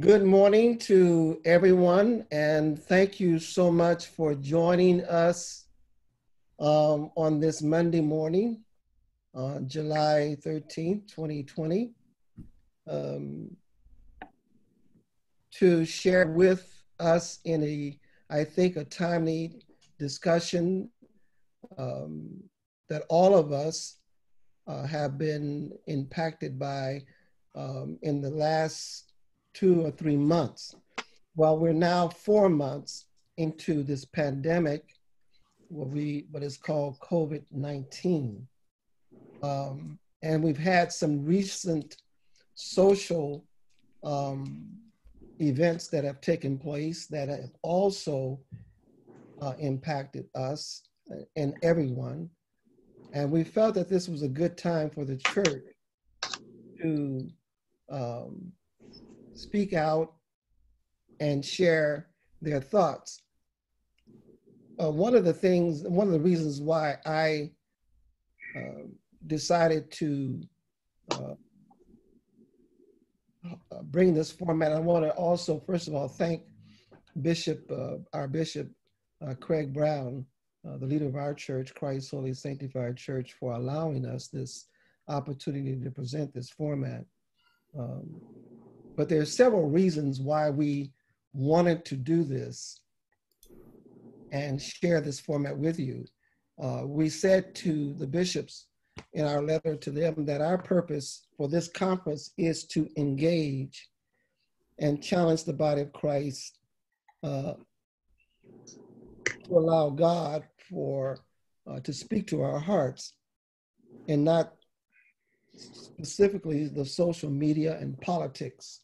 Good morning to everyone, and thank you so much for joining us on this Monday morning, July 13th, 2020, um, to share with us in I think, a timely discussion um, that all of us have been impacted by in the last 2 or 3 months. Well, we're now 4 months into this pandemic, what is called COVID-19. And we've had some recent social um, events that have taken place that have also impacted us and everyone. And we felt that this was a good time for the church to um, speak out and share their thoughts. One of the reasons why I decided to uh, bring this format, I want to also, first of all, thank our Bishop, Craig Brown, the leader of our church, Christ Holy Sanctified Church, for allowing us this opportunity to present this format. But there are several reasons why we wanted to do this and share this format with you. We said to the bishops in our letter to them that our purpose for this conference is to engage and challenge the body of Christ to allow God to speak to our hearts, and not specifically the social media and politics.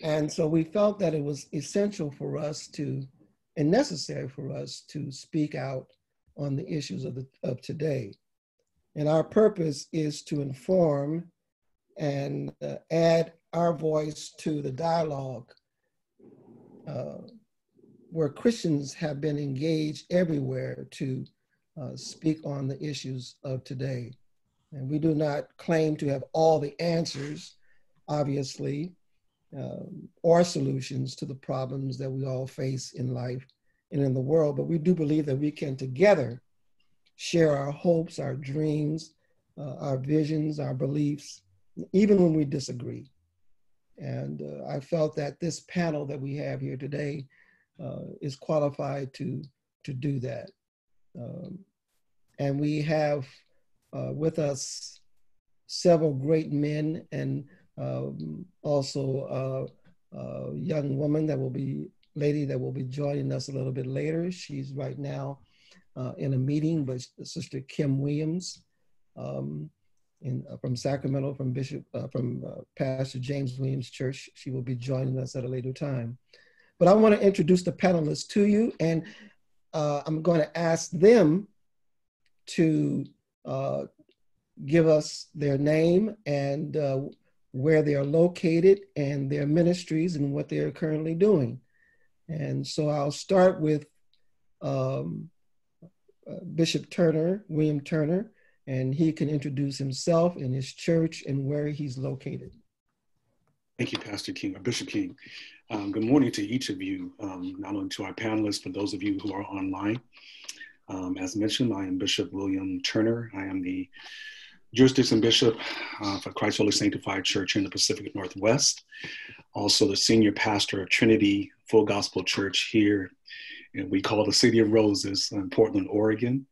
And so we felt that it was essential for us and necessary for us to speak out on the issues of today. And our purpose is to inform and add our voice to the dialogue where Christians have been engaged everywhere to speak on the issues of today. And we do not claim to have all the answers, obviously, or solutions to the problems that we all face in life and in the world, but we do believe that we can together share our hopes, our dreams, our visions, our beliefs, even when we disagree. And I felt that this panel that we have here today is qualified to do that. And we have with us several great men and also a young lady that will be joining us a little bit later. She's right now in a meeting, but Sister Kim Williams from Sacramento, from Pastor James Williams Church. She will be joining us at a later time. But I want to introduce the panelists to you, and I'm going to ask them to give us their name and where they are located and their ministries and what they are currently doing. And so I'll start with Bishop Turner, William Turner, and he can introduce himself and his church and where he's located. Thank you, Pastor King, or Bishop King. Good morning to each of you, not only to our panelists, but those of you who are online. As mentioned, I am Bishop William Turner. I am the Jurisdiction Bishop for Christ Holy Sanctified Church in the Pacific Northwest. Also the Senior Pastor of Trinity Full Gospel Church here, and we call the City of Roses in Portland, Oregon.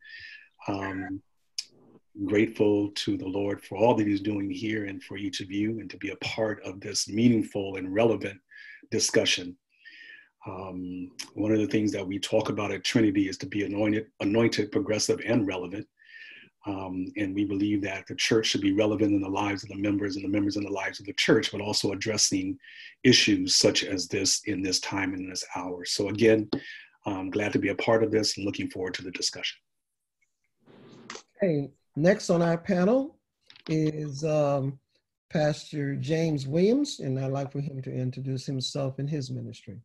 Grateful to the Lord for all that he's doing here and for each of you, and to be a part of this meaningful and relevant discussion. One of the things that we talk about at Trinity is to be anointed, progressive, and relevant. And we believe that the church should be relevant in the lives of the members and the members in the lives of the church, but also addressing issues such as this in this time and in this hour. So again, I'm glad to be a part of this and looking forward to the discussion. Hey, next on our panel is Pastor James Williams, and I'd like for him to introduce himself and his ministry.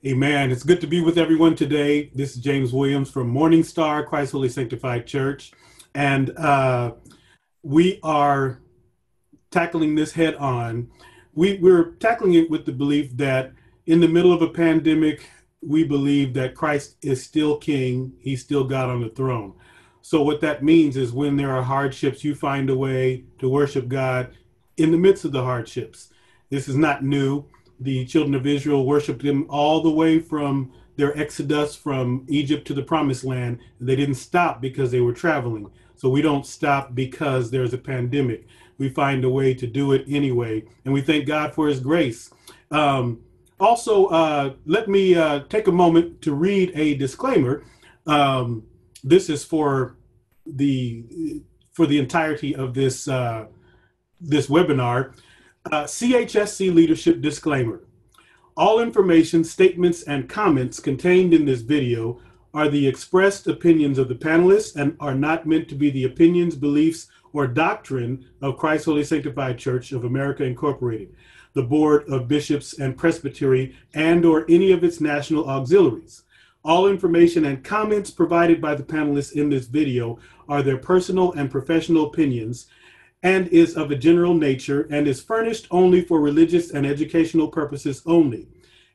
Amen. It's good to be with everyone today. This is James Williams from Morning Star, Christ Holy Sanctified Church. And we are tackling this head on we're tackling it with the belief that in the middle of a pandemic, we believe that Christ is still King. He's still God on the throne. So what that means is when there are hardships, you find a way to worship God in the midst of the hardships. This is not new. The children of Israel worshiped him all the way from their exodus from Egypt to the promised land. They didn't stop because they were traveling. So we don't stop because there's a pandemic. We find a way to do it anyway. And we thank God for his grace. Also, let me take a moment to read a disclaimer. This is for the entirety of this this webinar. CHSC Leadership Disclaimer. All information, statements, and comments contained in this video are the expressed opinions of the panelists and are not meant to be the opinions, beliefs, or doctrine of Christ Holy Sanctified Church of America Incorporated, the Board of Bishops and Presbytery, and or any of its national auxiliaries. All information and comments provided by the panelists in this video are their personal and professional opinions and is of a general nature and is furnished only for religious and educational purposes only.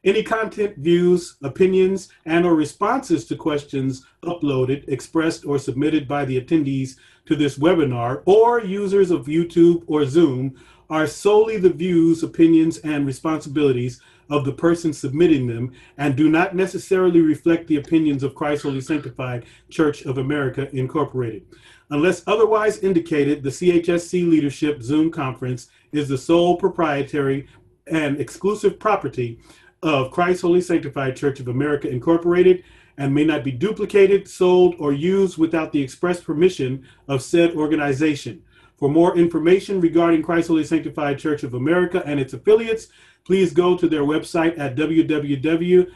Any content, views, opinions, and or responses to questions uploaded, expressed, or submitted by the attendees to this webinar or users of YouTube or Zoom are solely the views, opinions, and responsibilities of the person submitting them and do not necessarily reflect the opinions of Christ Holy Sanctified Church of America Incorporated. Unless otherwise indicated, the CHSC Leadership Zoom conference is the sole proprietary and exclusive property of Christ Holy Sanctified Church of America Incorporated and may not be duplicated, sold, or used without the express permission of said organization. For more information regarding Christ Holy Sanctified Church of America and its affiliates, please go to their website at www.chsc.org.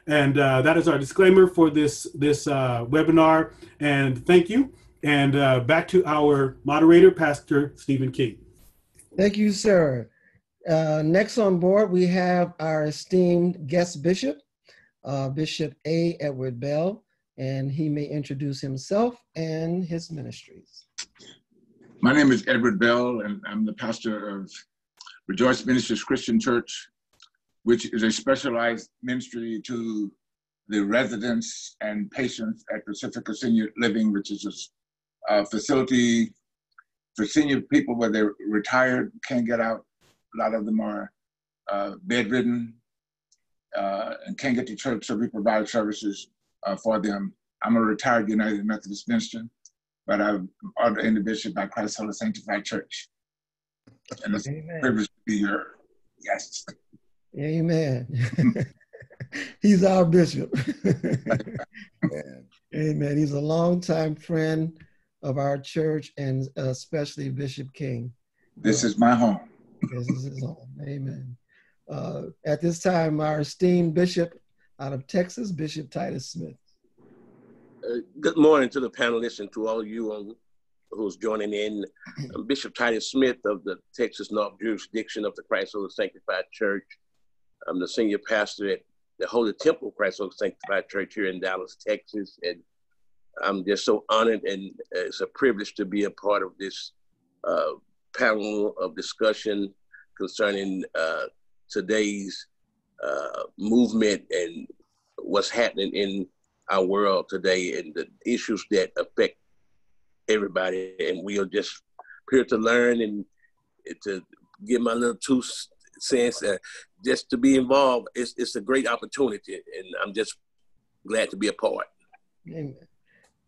And that is our disclaimer for this webinar. And thank you. And back to our moderator, Pastor Stephen King. Thank you, sir. Next on board, we have our esteemed guest bishop, Bishop A. Edward Bell, and he may introduce himself and his ministries. My name is Edward Bell, and I'm the pastor of Rejoice Ministries Christian Church, which is a specialized ministry to the residents and patients at Pacifica Senior Living, which is a facility for senior people where they're retired, can't get out. A lot of them are bedridden and can't get to church, so we provide services for them. I'm a retired United Methodist minister, but I'm ordained a bishop by Christ Holy Sanctified Church. And it's a privilege to be here. Yes. Amen. He's our bishop. Amen. He's a longtime friend of our church and especially Bishop King. This is my home. This is his home. Amen. At this time, our esteemed bishop out of Texas, Bishop Titus Smith. Good morning to the panelists and to all of you who's joining in. I'm Bishop Titus Smith of the Texas North Jurisdiction of the Christ Holy Sanctified Church. I'm the senior pastor at the Holy Temple Christ Holy Sanctified Church here in Dallas, Texas. And I'm just so honored, and it's a privilege to be a part of this panel of discussion concerning today's movement and what's happening in our world today and the issues that affect everybody. And we are just here to learn and to give my little 2 cents, just to be involved. It's a great opportunity, and I'm just glad to be a part. Amen.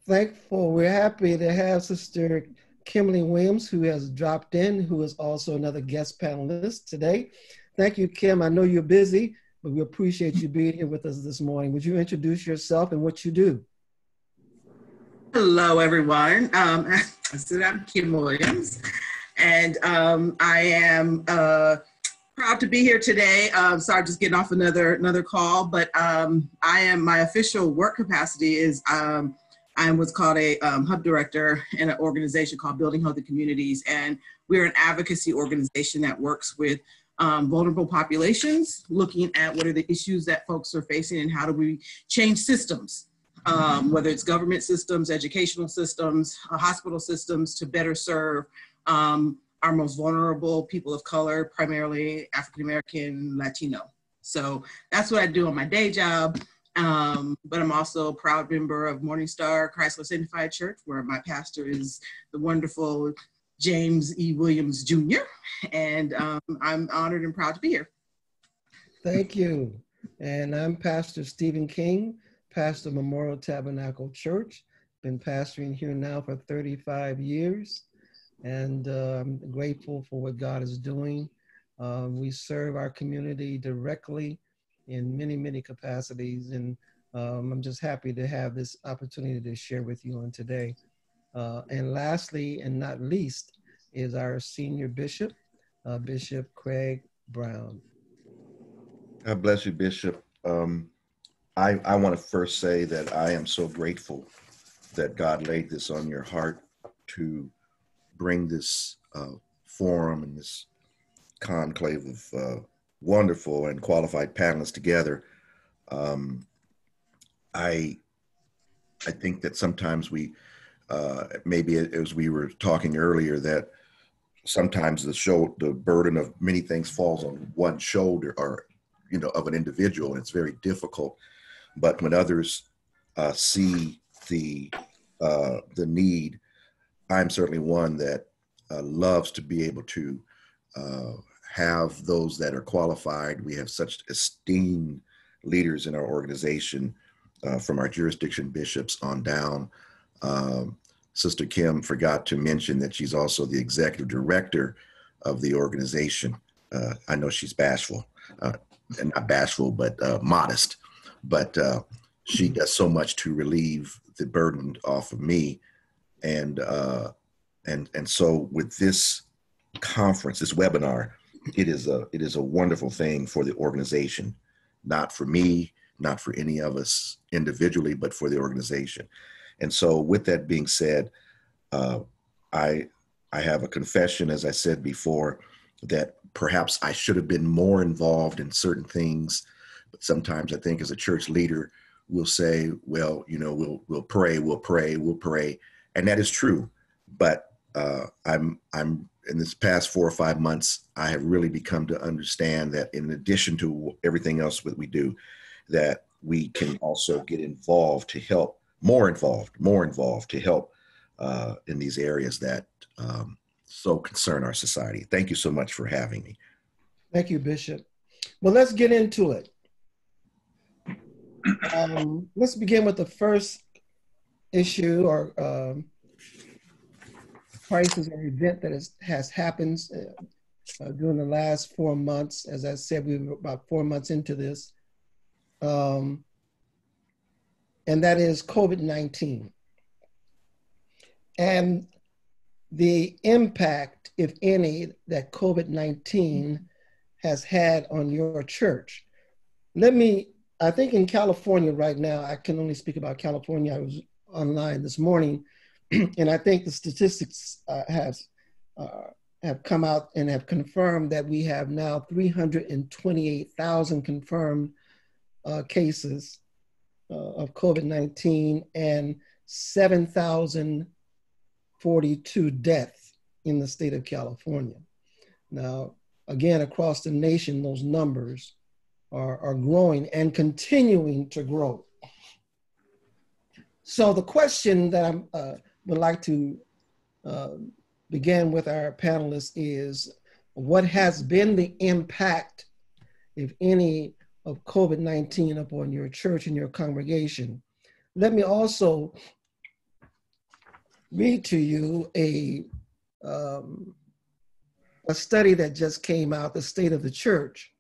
Thankful. We're happy to have Sister Kimberly Williams, who has dropped in, who is also another guest panelist today. Thank you, Kim. I know you're busy, but we appreciate you being here with us this morning. Would you introduce yourself and what you do? Hello, everyone. I said I'm Kim Williams, and I am proud to be here today. Sorry, just getting off another call, but my official work capacity is I am what's called a hub director in an organization called Building Healthy Communities, and we're an advocacy organization that works with vulnerable populations, looking at what are the issues that folks are facing and how do we change systems, whether it's government systems, educational systems, hospital systems, to better serve our our most vulnerable people of color, primarily African-American, Latino. So that's what I do on my day job. But I'm also a proud member of Morning Star Chrysler Sanctified Church, where my pastor is the wonderful James E. Williams Jr. And I'm honored and proud to be here. Thank you. And I'm Pastor Stephen King, pastor of Memorial Tabernacle Church. Been pastoring here now for 35 years. And I'm grateful for what God is doing. We serve our community directly in many, many capacities. And I'm just happy to have this opportunity to share with you on today. And lastly, and not least, is our senior bishop, Bishop Craig Brown. God bless you, Bishop. I want to first say that I am so grateful that God laid this on your heart to bring this forum and this conclave of wonderful and qualified panelists together. I think that sometimes we, maybe as we were talking earlier, that sometimes the burden of many things falls on one shoulder, or of an individual, and it's very difficult. But when others see the need, I'm certainly one that loves to be able to have those that are qualified. We have such esteemed leaders in our organization, from our jurisdiction bishops on down. Sister Kim forgot to mention that she's also the executive director of the organization. I know she's bashful. And not bashful, but modest. But she does so much to relieve the burden off of me. And so with this conference, this webinar, it is a wonderful thing for the organization, not for me, not for any of us individually, but for the organization. And so with that being said, I have a confession, as I said before, that perhaps I should have been more involved in certain things. But sometimes I think as a church leader, we'll say, well, we'll pray. And that is true. But I'm in this past 4 or 5 months, I have really become to understand that in addition to everything else that we do, that we can also get involved to help, more involved to help in these areas that so concern our society. Thank you so much for having me. Thank you, Bishop. Well, let's get into it. Let's begin with the first issue or crisis or event that has happened during the last 4 months. As I said, we were about 4 months into this. And that is COVID-19. And the impact, if any, that COVID-19 has had on your church. I think in California right now, I can only speak about California. I was online this morning, and I think the statistics have come out and have confirmed that we have now 328,000 confirmed cases of COVID-19 and 7,042 deaths in the state of California. Now, again, across the nation, those numbers are growing and continuing to grow. So the question that I would like to begin with our panelists is, what has been the impact, if any, of COVID-19 upon your church and your congregation? Let me also read to you a study that just came out, The State of the Church,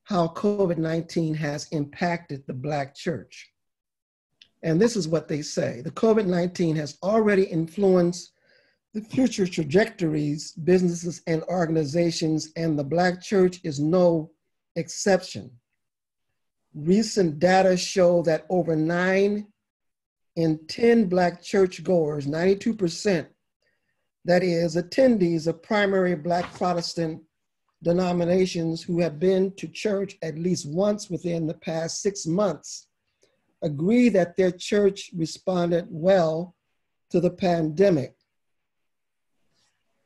how COVID-19 has impacted the Black church. And this is what they say: the COVID-19 has already influenced the future trajectories, businesses and organizations, and the Black church is no exception. Recent data show that over 9 in 10 Black churchgoers, 92%, that is, attendees of primary Black Protestant denominations who have been to church at least once within the past 6 months, agree that their church responded well to the pandemic.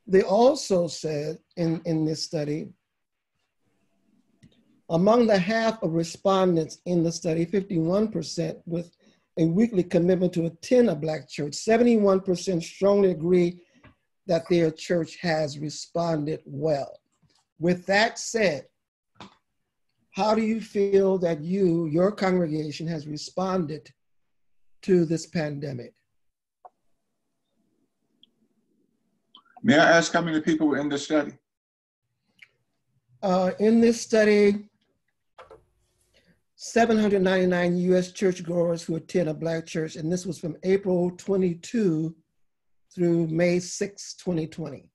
They also said in this study, among the half of respondents in the study, 51% with a weekly commitment to attend a Black church, 71% strongly agree that their church has responded well. With that said, how do you feel that your congregation has responded to this pandemic? May I ask how many people were in this study? In this study, 799 U.S. churchgoers who attend a Black church, and this was from April 22 through May 6, 2020.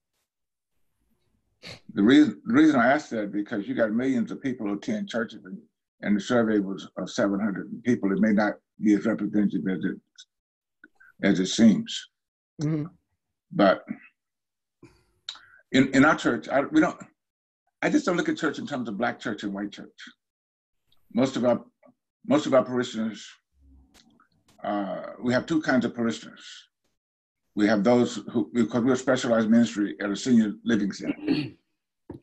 The reason I asked that, because you got millions of people who attend churches, and the survey was of 700 people. It may not be as representative as it seems. Mm-hmm. But in our church, I just don't look at church in terms of Black church and white church. Most of our parishioners, we have two kinds of parishioners. We have those who, because we're a specialized ministry at a senior living center,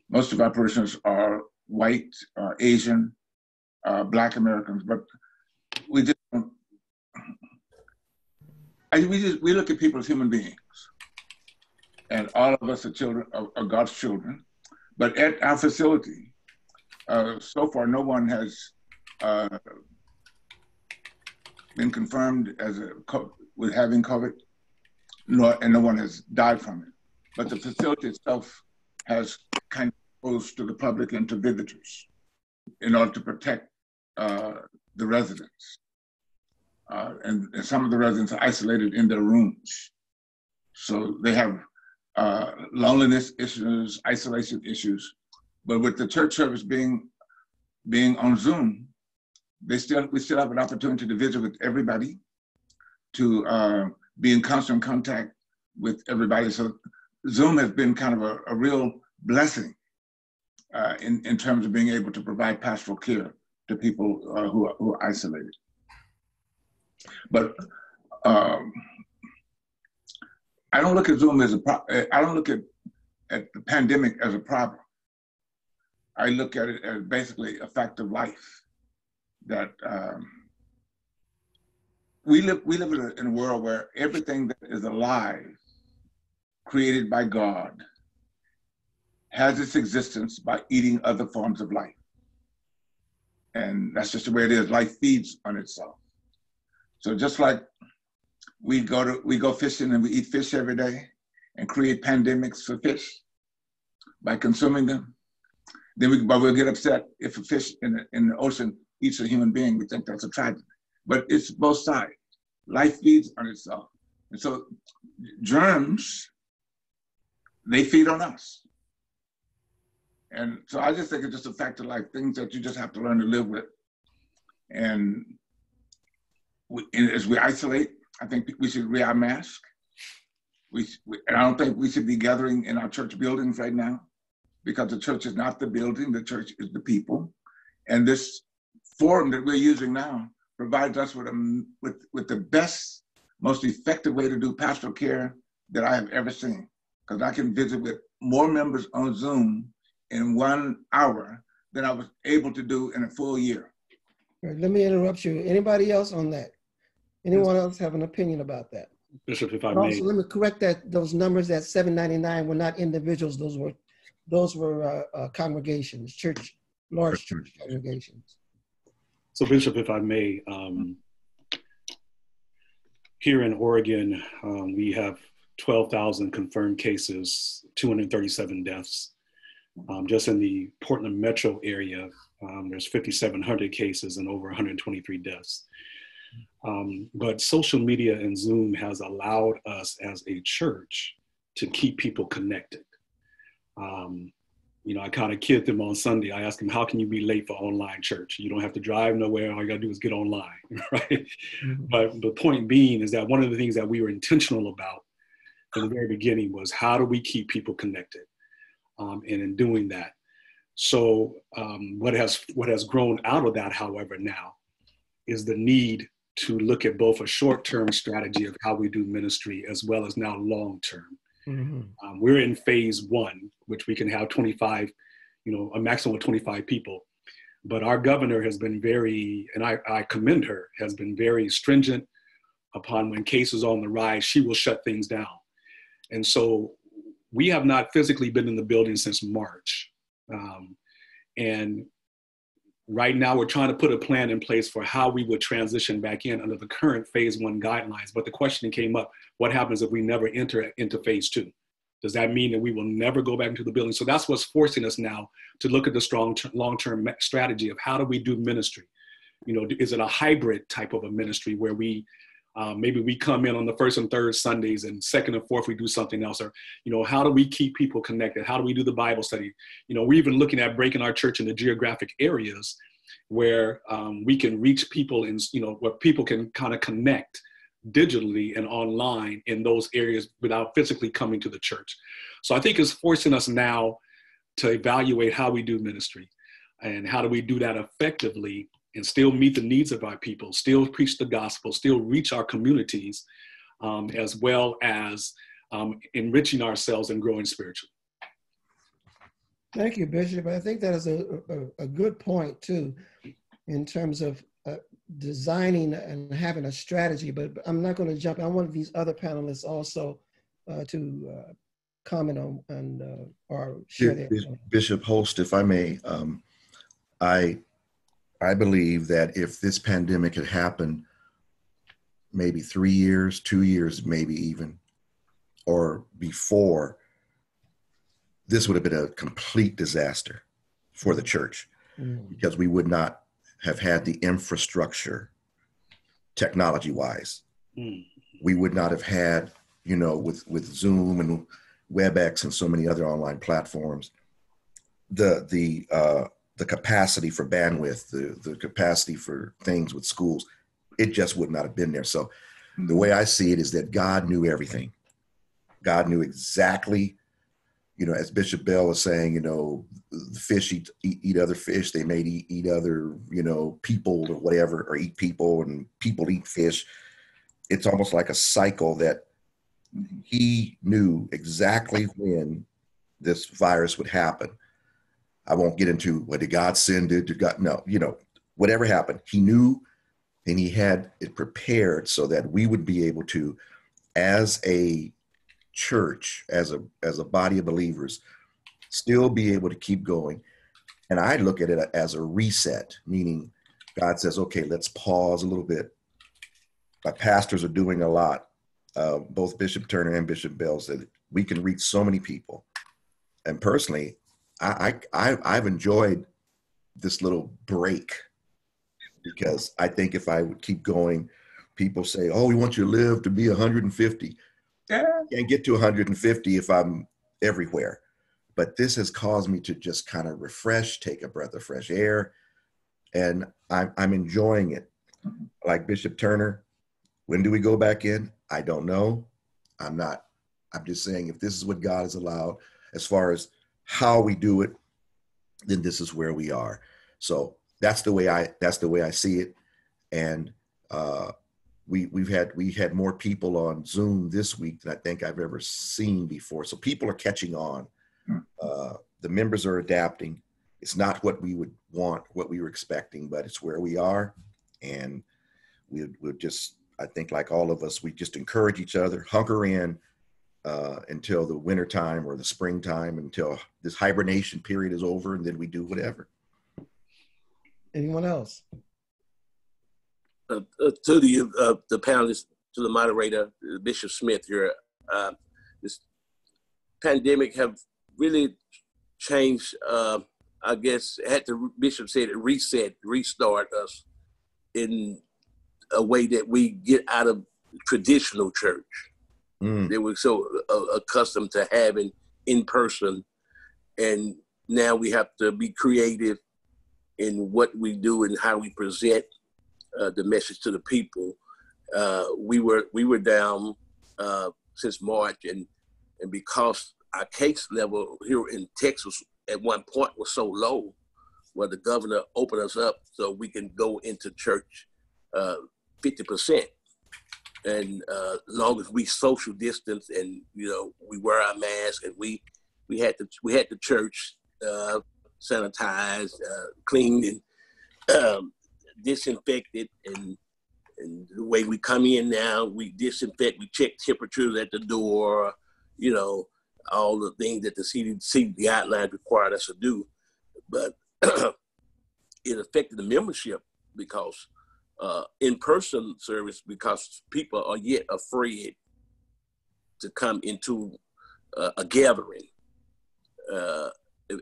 most of our parishioners are white, Asian, Black Americans, but we look at people as human beings. And all of us are children, are God's children. But at our facility, so far, no one has been confirmed with having COVID, and no one has died from it. But the facility itself has kind of closed to the public and to visitors in order to protect the residents. And some of the residents are isolated in their rooms. So they have loneliness issues, isolation issues. But with the church service being on Zoom, we still have an opportunity to visit with everybody, to be in constant contact with everybody. So Zoom has been kind of a real blessing in terms of being able to provide pastoral care to people who are isolated. But I don't look at Zoom as I don't look at the pandemic as a problem. I look at it as basically a fact of life. That we live in a world where everything that is alive, created by God, has its existence by eating other forms of life. And that's just the way it is. Life feeds on itself. So just like we go fishing and we eat fish every day and create pandemics for fish by consuming them, then we'll get upset if a fish in the ocean eats a human being. We think that's a tragedy. But it's both sides. Life feeds on itself. And so germs, they feed on us. And so I just think it's just a fact of life, things that you just have to learn to live with. And as we isolate, I think we should wear our mask. And I don't think we should be gathering in our church buildings right now, because the church is not the building, the church is the people. And this forum that we're using now provides us with the best, most effective way to do pastoral care that I have ever seen. Because I can visit with more members on Zoom in 1 hour than I was able to do in a full year. Right, let me interrupt you. Anybody else on that? Anyone else have an opinion about that? Bishop, if I may. Also, let me correct that. Those numbers, that 799, were not individuals. Those were congregations, large church congregations. So Bishop, if I may, here in Oregon, we have 12,000 confirmed cases, 237 deaths. Just in the Portland metro area, there's 5,700 cases and over 123 deaths. But social media and Zoom has allowed us as a church to keep people connected. I kind of kid them on Sunday. I ask them, how can you be late for online church? You don't have to drive nowhere. All you gotta do is get online, right? Mm-hmm. But the point being is that one of the things that we were intentional about from the very beginning was, how do we keep people connected? And in doing that. So what has grown out of that, however, now is the need to look at both a short-term strategy of how we do ministry, as well as now long-term. Mm-hmm. We're in phase 1, which we can have 25, a maximum of 25 people. But our governor has been very, and I commend her, has been very stringent upon when cases are on the rise, she will shut things down. And so we have not physically been in the building since March. And right now we're trying to put a plan in place for how we would transition back in under the current phase 1 guidelines. But the question came up, what happens if we never enter into phase 2? Does that mean that we will never go back into the building? So that's what's forcing us now to look at the strong long-term strategy of how do we do ministry? Is it a hybrid type of a ministry where we maybe we come in on the first and third Sundays and second and fourth we do something else? Or, how do we keep people connected? How do we do the Bible study? We're even looking at breaking our church into geographic areas where we can reach people in, where people can kind of connect digitally and online in those areas without physically coming to the church. So I think it's forcing us now to evaluate how we do ministry and how do we do that effectively and still meet the needs of our people, still preach the gospel, still reach our communities, as well as enriching ourselves and growing spiritually. Thank you, Bishop. I think that is a good point too, in terms of designing and having a strategy, but I'm not going to jump. I want these other panelists also to comment on or share their Bishop Holst, if I may, I believe that if this pandemic had happened maybe 3 years, 2 years, maybe even, or before, this would have been a complete disaster for the church because we would not have had the infrastructure technology-wise. We would not have had, with Zoom and WebEx and so many other online platforms, the capacity for bandwidth, the capacity for things with schools, it just would not have been there. So the way I see it is that God knew everything. God knew exactly, as Bishop Bell was saying, the fish eat other fish. They may eat other, people or whatever, or eat people, and people eat fish. It's almost like a cycle that he knew exactly when this virus would happen. I won't get into what did God send it to God. No, whatever happened, he knew, and he had it prepared so that we would be able to, as a church, as a body of believers, still be able to keep going. And I look at it as a reset, meaning God says, okay, let's pause a little bit. My pastors are doing a lot. Both Bishop Turner and Bishop Bell said we can reach so many people. And personally, I've enjoyed this little break because I think if I would keep going, people say, oh, we want you to live to be 150. I can't get to 150 if I'm everywhere. But this has caused me to just kind of refresh, take a breath of fresh air. And I'm enjoying it. Like Bishop Turner, when do we go back in? I don't know. I'm just saying if this is what God has allowed, as far as how we do it, then this is where we are. So that's the way I see it. And we had more people on Zoom this week than I think I've ever seen before. So people are catching on. The members are adapting. It's not what we would want, what we were expecting, but it's where we are. And we'll just, I think like all of us, we just encourage each other, hunker in until the winter time or the springtime, until this hibernation period is over, and then we do whatever. Anyone else? To the panelists, to the moderator, Bishop Smith, this pandemic have really changed, I guess, Bishop said, restart us in a way that we get out of traditional church. That we're so accustomed to having in person. And now we have to be creative in what we do and how we present the message to the people. We were down since March, and because our case level here in Texas at one point was so low, where the governor opened us up so we can go into church 50%. and as long as we social distance and we wear our mask, and we had the church sanitized, cleaned, and disinfected, and the way we come in now, we disinfect, we check temperatures at the door, all the things that the CDC guidelines required us to do. But it affected the membership because in-person service, because people are yet afraid to come into a gathering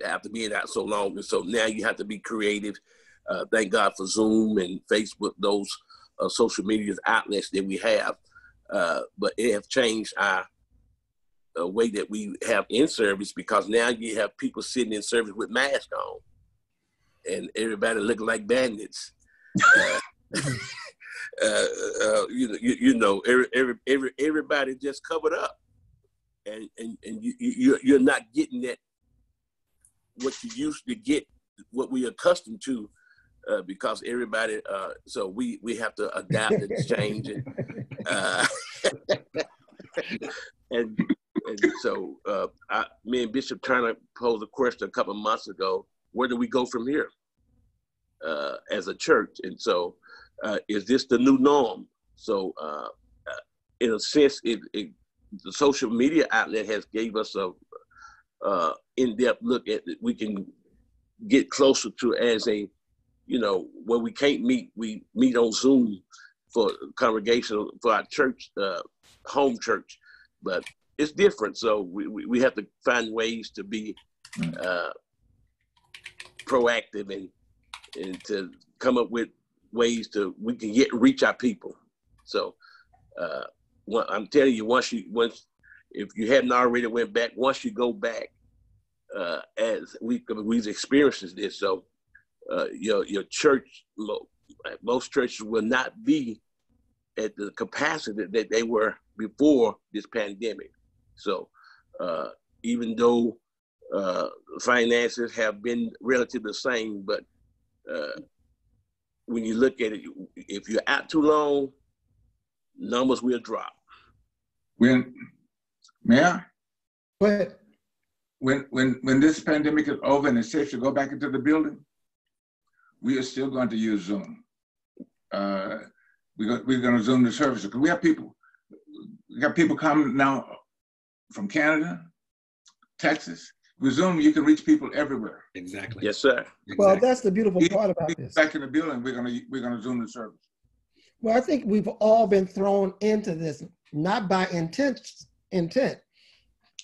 after being out so long. And so now you have to be creative. Thank God for Zoom and Facebook, those social media outlets that we have. But it has changed our way that we have in service, because now you have people sitting in service with masks on and everybody looking like bandits. Everybody just covered up, and you're not getting that what you used to get, what we're accustomed to, because everybody. So we have to adapt and change it, and so me and Bishop Turner posed a question a couple of months ago: where do we go from here as a church? And so, is this the new norm? So, in a sense, the social media outlet has gave us a in-depth look at it. We can get closer to as a, where we can't meet, we meet on Zoom for congregational, for our church, home church, but it's different. So we have to find ways to be proactive and to come up with ways we can reach our people. So I'm telling you, if you hadn't already went back, once you go back, as we've experienced this, so your church, most churches will not be at the capacity that they were before this pandemic. So even though finances have been relatively the same, but when you look at it, if you're out too long, numbers will drop. May I? Go ahead. When this pandemic is over and it's safe to go back into the building, we are still going to use Zoom. We're going to Zoom the services, because we got people coming now from Canada, Texas. With Zoom, you can reach people everywhere. Exactly. Yes, sir. Well, Exactly. that's the beautiful part about this. Back in the building, we're gonna Zoom the service. Well, I think we've all been thrown into this, not by intent,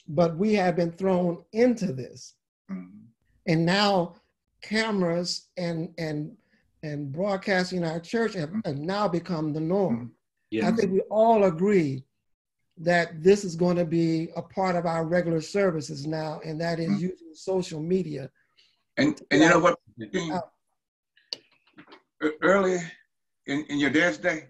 but we have been thrown into this. Mm-hmm. And now cameras and broadcasting in our church have now become the norm. Yes. I think we all agree that this is going to be a part of our regular services now, and that is using social media. And you know what? Early in your dad's day,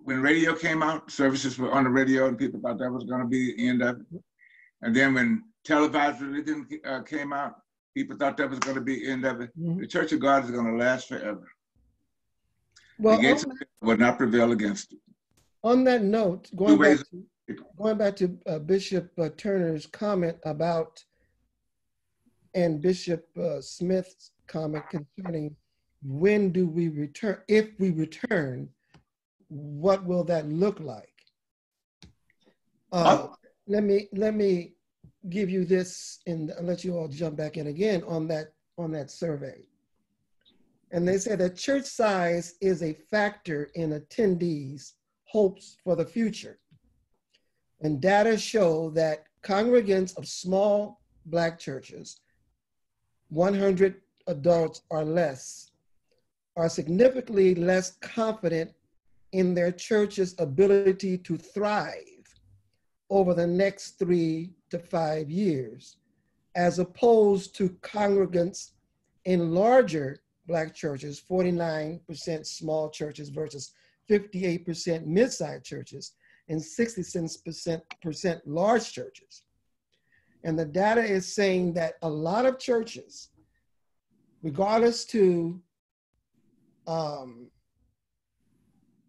when radio came out, services were on the radio, and people thought that was going to be the end of it. And then when televised religion came out, people thought that was going to be the end of it. Mm-hmm. The Church of God is going to last forever. Well, the gates of hell will not prevail against it. On that note, going back to Bishop Turner's comment about, and Bishop Smith's comment concerning when do we return, if we return, what will that look like? Let me give you this, and I'll let you all jump back in again on that survey. And they said that church size is a factor in attendees' hopes for the future. And data show that congregants of small Black churches, 100 adults or less, are significantly less confident in their church's ability to thrive over the next 3 to 5 years, as opposed to congregants in larger Black churches, 49% small churches versus 58% mid-sized churches, and 66% large churches. And the data is saying that a lot of churches, regardless to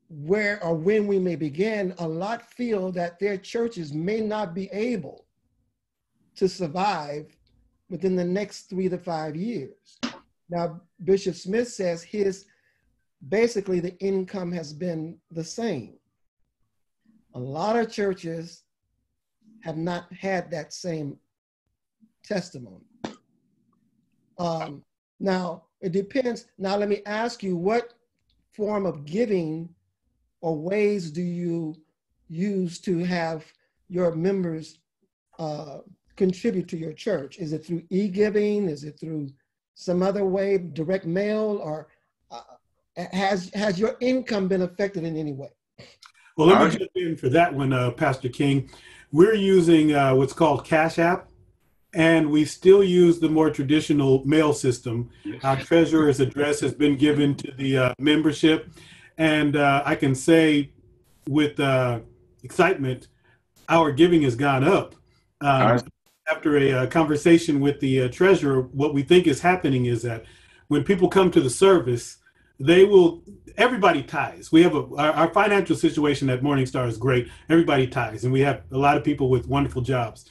where or when we may begin, a lot feel that their churches may not be able to survive within the next 3 to 5 years. Now, Bishop Smith says basically the income has been the same. A lot of churches have not had that same testimony. Now, it depends. Now, let me ask you, what form of giving or ways do you use to have your members contribute to your church? Is it through e-giving? Is it through some other way, direct mail, or has your income been affected in any way? Well, let me jump in for that one, Pastor King. We're using what's called Cash App, and we still use the more traditional mail system. Our treasurer's address has been given to the membership, and I can say with excitement, our giving has gone up. After a conversation with the treasurer, what we think is happening is that when people come to the service, everybody tithes. We have our financial situation at Morning Star is great. Everybody tithes, and we have a lot of people with wonderful jobs.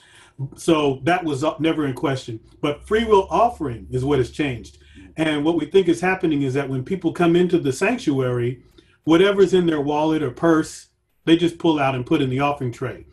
So that was never in question. But free will offering is what has changed. And what we think is happening is that when people come into the sanctuary, whatever's in their wallet or purse, they just pull out and put in the offering tray.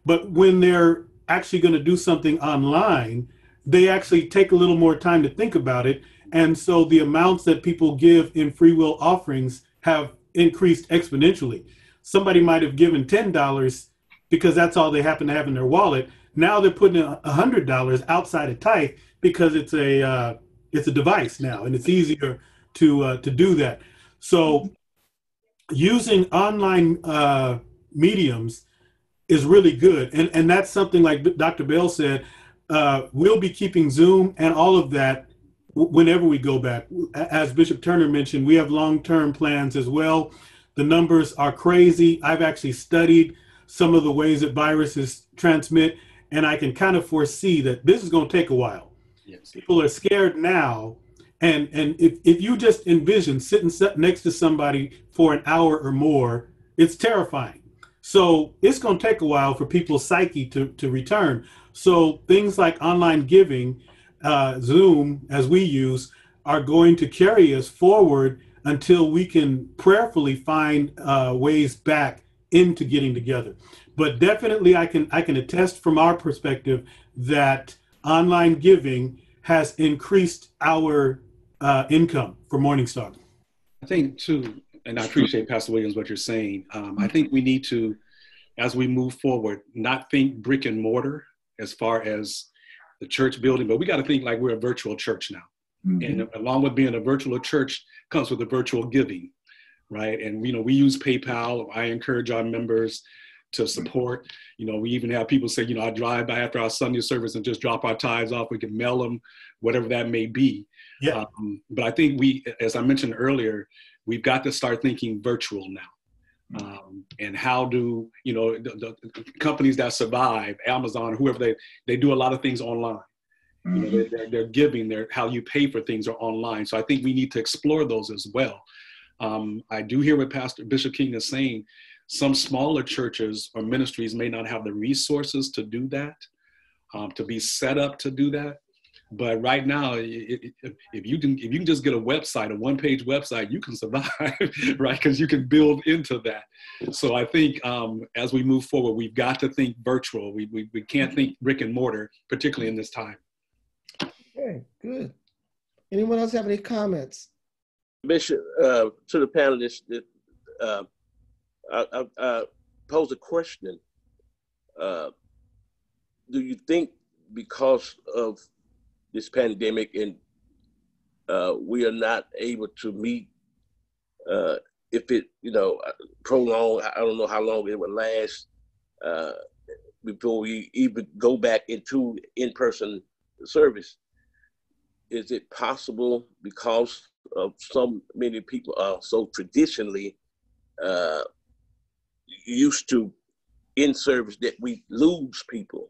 But when they're actually going to do something online, they actually take a little more time to think about it. And so the amounts that people give in free will offerings have increased exponentially. Somebody might have given $10 because that's all they happen to have in their wallet. Now they're putting $100 outside of tithe because it's a device now, and it's easier to do that. So using online mediums is really good. And that's something like Dr. Bell said, we'll be keeping Zoom and all of that whenever we go back. As Bishop Turner mentioned, we have long-term plans as well. The numbers are crazy. I've actually studied some of the ways that viruses transmit, and I can kind of foresee that this is going to take a while. Yes. People are scared now. And if you just envision sitting next to somebody for an hour or more, it's terrifying. So it's going to take a while for people's psyche to return. So things like online giving, Zoom, as we use, are going to carry us forward until we can prayerfully find ways back into getting together. But definitely I can attest from our perspective that online giving has increased our income for Morning Star. I think too, and I appreciate Pastor Williams, what you're saying. I think we need to, as we move forward, not think brick and mortar as far as the church building, but we got to think like we're a virtual church now. Mm-hmm. And along with being a virtual church comes with the virtual giving, right? And, we use PayPal. I encourage our members to support. We even have people say, I drive by after our Sunday service and just drop our tithes off. We can mail them, whatever that may be. Yeah. But I think as I mentioned earlier, we've got to start thinking virtual now. And how do, the companies that survive, Amazon, whoever, they do a lot of things online. Mm-hmm. They're giving, how you pay for things are online. So I think we need to explore those as well. I do hear what Bishop King is saying. Some smaller churches or ministries may not have the resources to do that, to be set up to do that. But right now, if you can just get a website, a one-page website, you can survive, right? Because you can build into that. So I think as we move forward, we've got to think virtual. We can't think brick and mortar, particularly in this time. Okay, good. Anyone else have any comments? Bishop, to the panelists, I pose a question. Do you think because of this pandemic and we are not able to meet, if it, prolonged, I don't know how long it would last before we even go back into in-person service. Is it possible because of many people are so traditionally used to in service that we lose people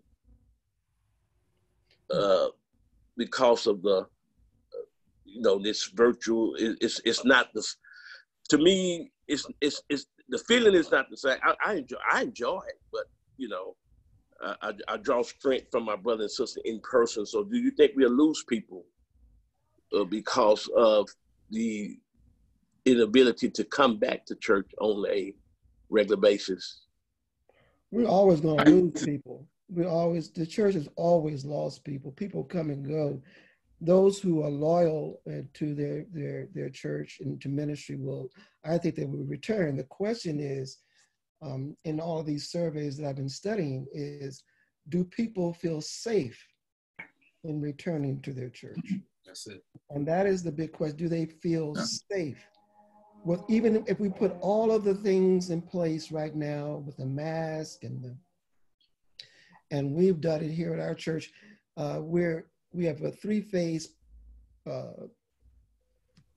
because of the this virtual? It's not this. To me, it's the feeling is not the same. I enjoy it, but I draw strength from my brother and sister in person. So do you think we'll lose people because of the inability to come back to church on a regular basis? We're always going to lose people. The church has always lost people. People come and go. Those who are loyal to their church and to ministry I think they will return. The question is, in all of these surveys that I've been studying, is do people feel safe in returning to their church? That's it. And that is the big question. Do they feel safe? Well, even if we put all of the things in place right now with the mask and we've done it here at our church, we have a 3-phase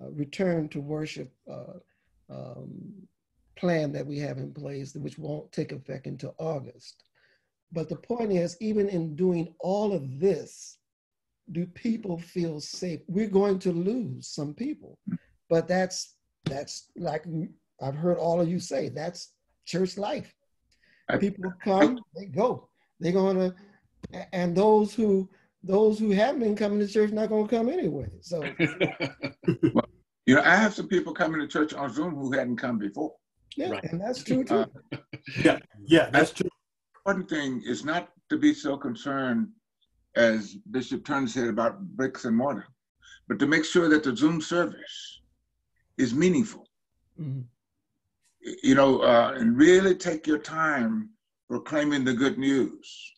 return to worship plan that we have in place, which won't take effect until August. But the point is, even in doing all of this, do people feel safe? We're going to lose some people, but that's like I've heard all of you say, that's church life. People come, they go. They're gonna, and those who haven't been coming to church not gonna come anyway. So, well, I have some people coming to church on Zoom who hadn't come before. Yeah, right. And that's true too. Yeah, that's true. One thing is not to be so concerned, as Bishop Turner said, about bricks and mortar, but to make sure that the Zoom service is meaningful. Mm-hmm. And really take your time proclaiming the good news,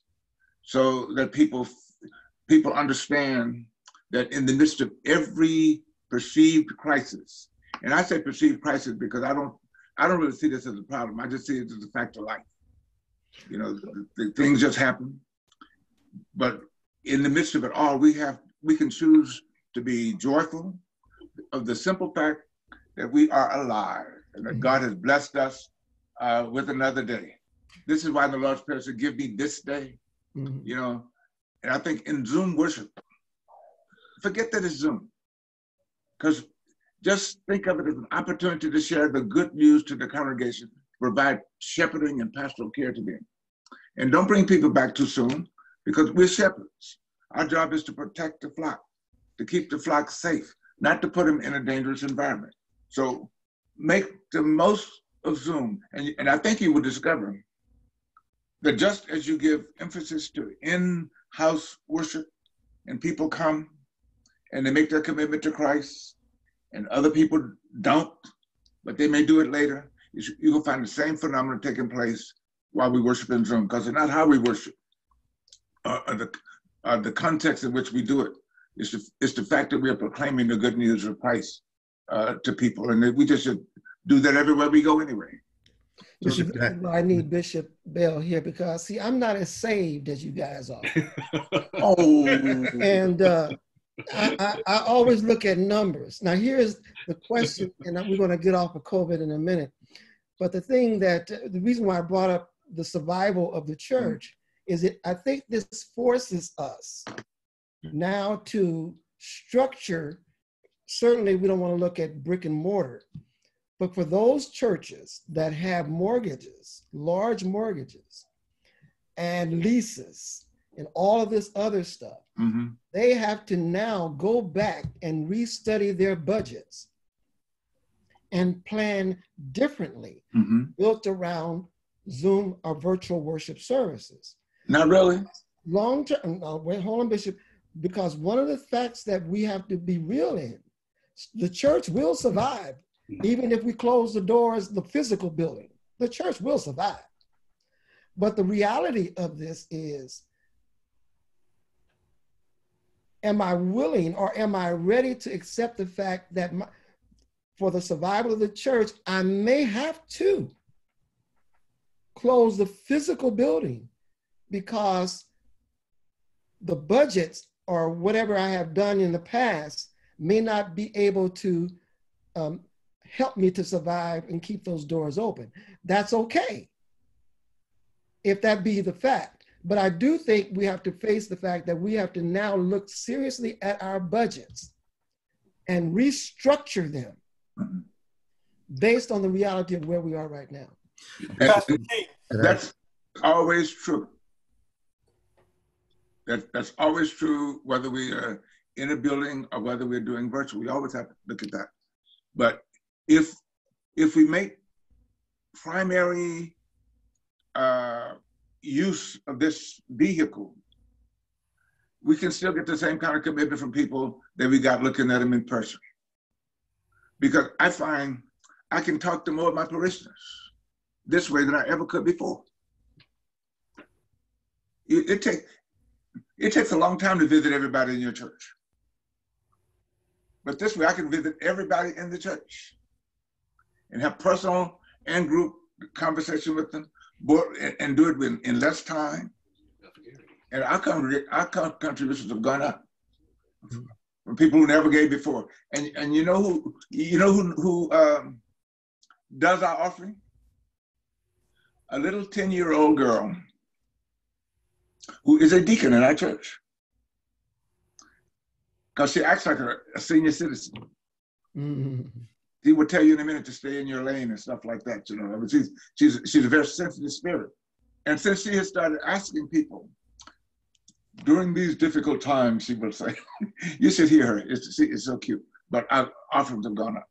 so that people understand that in the midst of every perceived crisis, and I say perceived crisis because I don't really see this as a problem. I just see it as a fact of life. The things just happen. But in the midst of it all, we can choose to be joyful of the simple fact that we are alive and that God has blessed us with another day. This is why the Lord's Prayer said, "Give me this day." Mm-hmm. And I think in Zoom worship, forget that it's Zoom, because just think of it as an opportunity to share the good news to the congregation, provide shepherding and pastoral care to them. And don't bring people back too soon, because we're shepherds. Our job is to protect the flock, to keep the flock safe, not to put them in a dangerous environment. So make the most of Zoom. And I think you will discover that just as you give emphasis to in-house worship and people come and they make their commitment to Christ, and other people don't, but they may do it later, you will find the same phenomenon taking place while we worship in Zoom, because it's not how we worship. The context in which we do it is the fact that we are proclaiming the good news of Christ to people, and we just should do that everywhere we go anyway. I need Bishop Bell here because, see, I'm not as saved as you guys are. And I always look at numbers. Now, here's the question, and we're going to get off of COVID in a minute. But the reason why I brought up the survival of the church is I think this forces us now to structure. Certainly, we don't want to look at brick and mortar. But for those churches that have mortgages, large mortgages, and leases, and all of this other stuff, mm-hmm. they have to now go back and restudy their budgets and plan differently, mm-hmm. built around Zoom or virtual worship services. Not really. Long term, wait, hold on, Bishop, because one of the facts that we have to be real in, the church will survive. Even if we close the doors, the physical building, the church will survive. But the reality of this is, am I willing or am I ready to accept the fact that for the survival of the church, I may have to close the physical building because the budgets or whatever I have done in the past may not be able to help me to survive and keep those doors open. That's okay, if that be the fact. But I do think we have to face the fact that we have to now look seriously at our budgets and restructure them. based on the reality of where we are right now. That's always true. That's always true, whether we are in a building or whether we're doing virtual. We always have to look at that. But if we make primary use of this vehicle, we can still get the same kind of commitment from people that we got looking at them in person. Because I find I can talk to more of my parishioners this way than I ever could before. It takes a long time to visit everybody in your church. But this way I can visit everybody in the church and have personal and group conversation with them, and do it in less time. And our contributions have gone up from people who never gave before. And you know who does our offering? A little 10-year-old girl who is a deacon in our church. Because she acts like a senior citizen. Mm-hmm. He will tell you in a minute to stay in your lane and stuff like that, you know. I mean, she's a very sensitive spirit. And since she has started asking people, during these difficult times, she will say, you should hear her, it's so cute. But our offerings have gone up.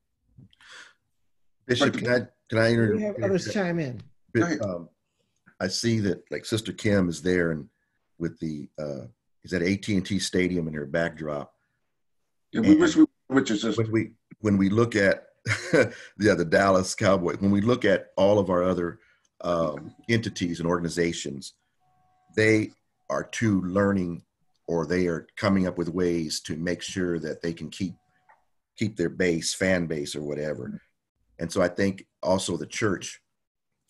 Bishop, can I We have others chime in. I see that like Sister Kim is there and with the, is at AT&T Stadium in her backdrop. Yeah, we wish we were with your sister. When we look at the Dallas Cowboys, when we look at all of our other entities and organizations, they are too learning, or they are coming up with ways to make sure that they can keep their fan base or whatever. And so I think also the church,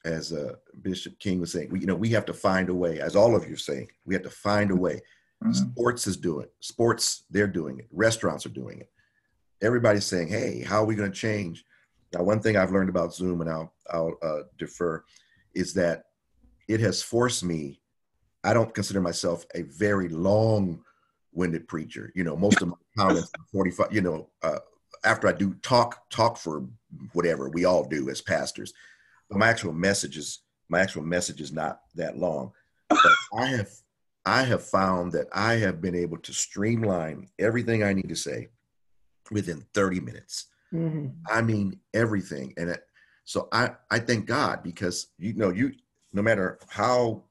as Bishop King was saying, we have to find a way, as all of you are saying, we have to find a way. Mm-hmm. Sports is doing it. Sports, they're doing it. Restaurants are doing it. Everybody's saying, hey, how are we going to change? Now, one thing I've learned about Zoom, and I'll defer, is that it has forced me. I don't consider myself a very long-winded preacher. Most of my comments are 45, after I do talk for whatever we all do as pastors, but my actual message is not that long. But I have found that I have been able to streamline everything I need to say within 30 minutes. Mm-hmm. I mean, everything. And so I thank God, because, no matter how,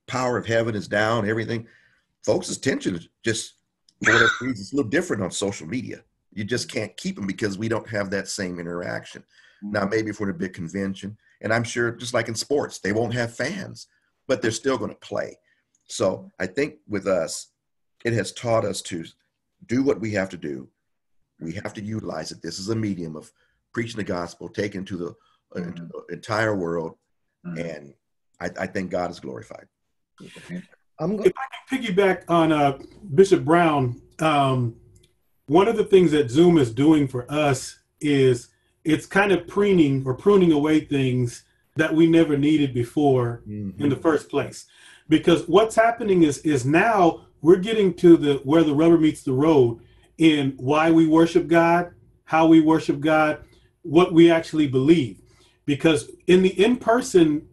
power of heaven is down, everything, folks' attention is just, for whatever reason, it's a little different on social media. You just can't keep them because we don't have that same interaction. Mm-hmm. Now, maybe for the big convention, and I'm sure just like in sports, they won't have fans, but they're still going to play. So I think with us, it has taught us to do what we have to do. We have to utilize it. This is a medium of preaching the gospel, taken to the entire world. And I think God is glorified. If I can piggyback on Bishop Brown, one of the things that Zoom is doing for us is it's kind of pruning away things that we never needed before in the first place. Because what's happening is now we're getting to where the rubber meets the road in why we worship God, how we worship God, what we actually believe. Because in the in-person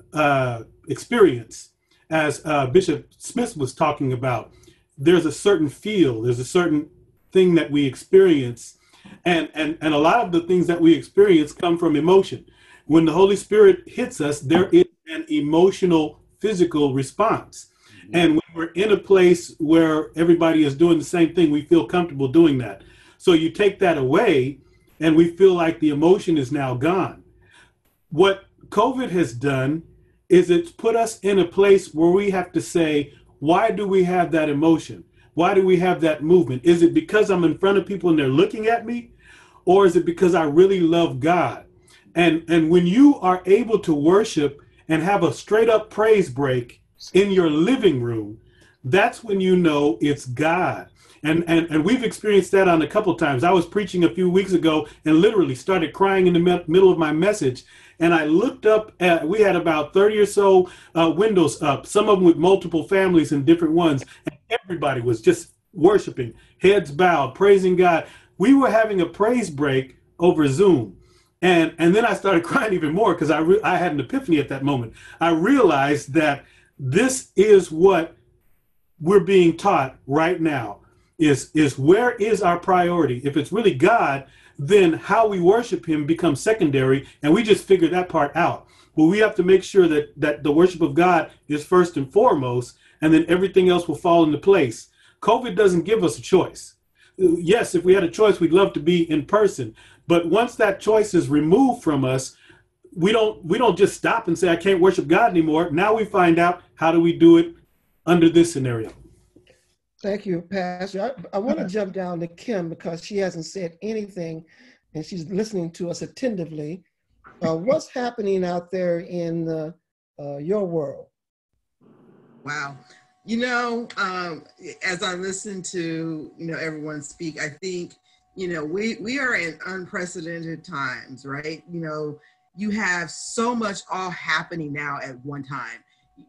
experience, as Bishop Smith was talking about, there's a certain feel, there's a certain thing that we experience. And a lot of the things that we experience come from emotion. When the Holy Spirit hits us, there is an emotional, physical response. Mm-hmm. And when we're in a place where everybody is doing the same thing, we feel comfortable doing that. So you take that away and we feel like the emotion is now gone. What COVID has done is it's put us in a place where we have to say, why do we have that emotion? Why do we have that movement? Is it because I'm in front of people and they're looking at me? Or is it because I really love God? And when you are able to worship and have a straight up praise break in your living room, that's when you know it's God. And we've experienced that on a couple times. I was preaching a few weeks ago and literally started crying in the middle of my message. And I looked up at, we had about 30 or so windows up, some of them with multiple families and different ones. And everybody was just worshiping, heads bowed, praising God. We were having a praise break over Zoom. And then I started crying even more because I had an epiphany at that moment. I realized that this is what we're being taught right now is where is our priority? If it's really God, then how we worship him becomes secondary, and we just figure that part out. But we have to make sure that the worship of God is first and foremost, and then everything else will fall into place. COVID doesn't give us a choice. Yes, if we had a choice, we'd love to be in person. But once that choice is removed from us, we don't just stop and say, I can't worship God anymore. Now we find out, how do we do it under this scenario? Thank you, Pastor. I want to jump down to Kim because she hasn't said anything and she's listening to us attentively. What's happening out there in your world? Wow. As I listen to, everyone speak, I think, we are in unprecedented times, right? You have so much all happening now at one time.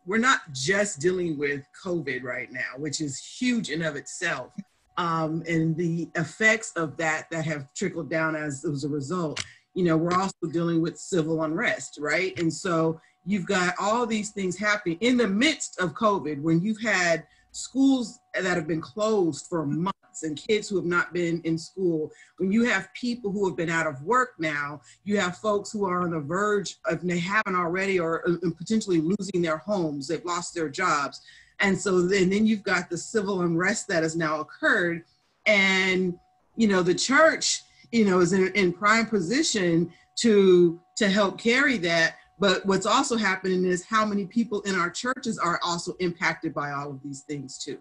We're not just dealing with COVID right now, which is huge in of itself. And the effects of that have trickled down as a result. We're also dealing with civil unrest, right? And so you've got all these things happening in the midst of COVID, when you've had schools that have been closed for months and kids who have not been in school. When you have people who have been out of work now, you have folks who are on the verge of, they haven't already, or potentially losing their homes, they've lost their jobs. And so then you've got the civil unrest that has now occurred. And, the church, is in prime position to help carry that. But what's also happening is how many people in our churches are also impacted by all of these things too.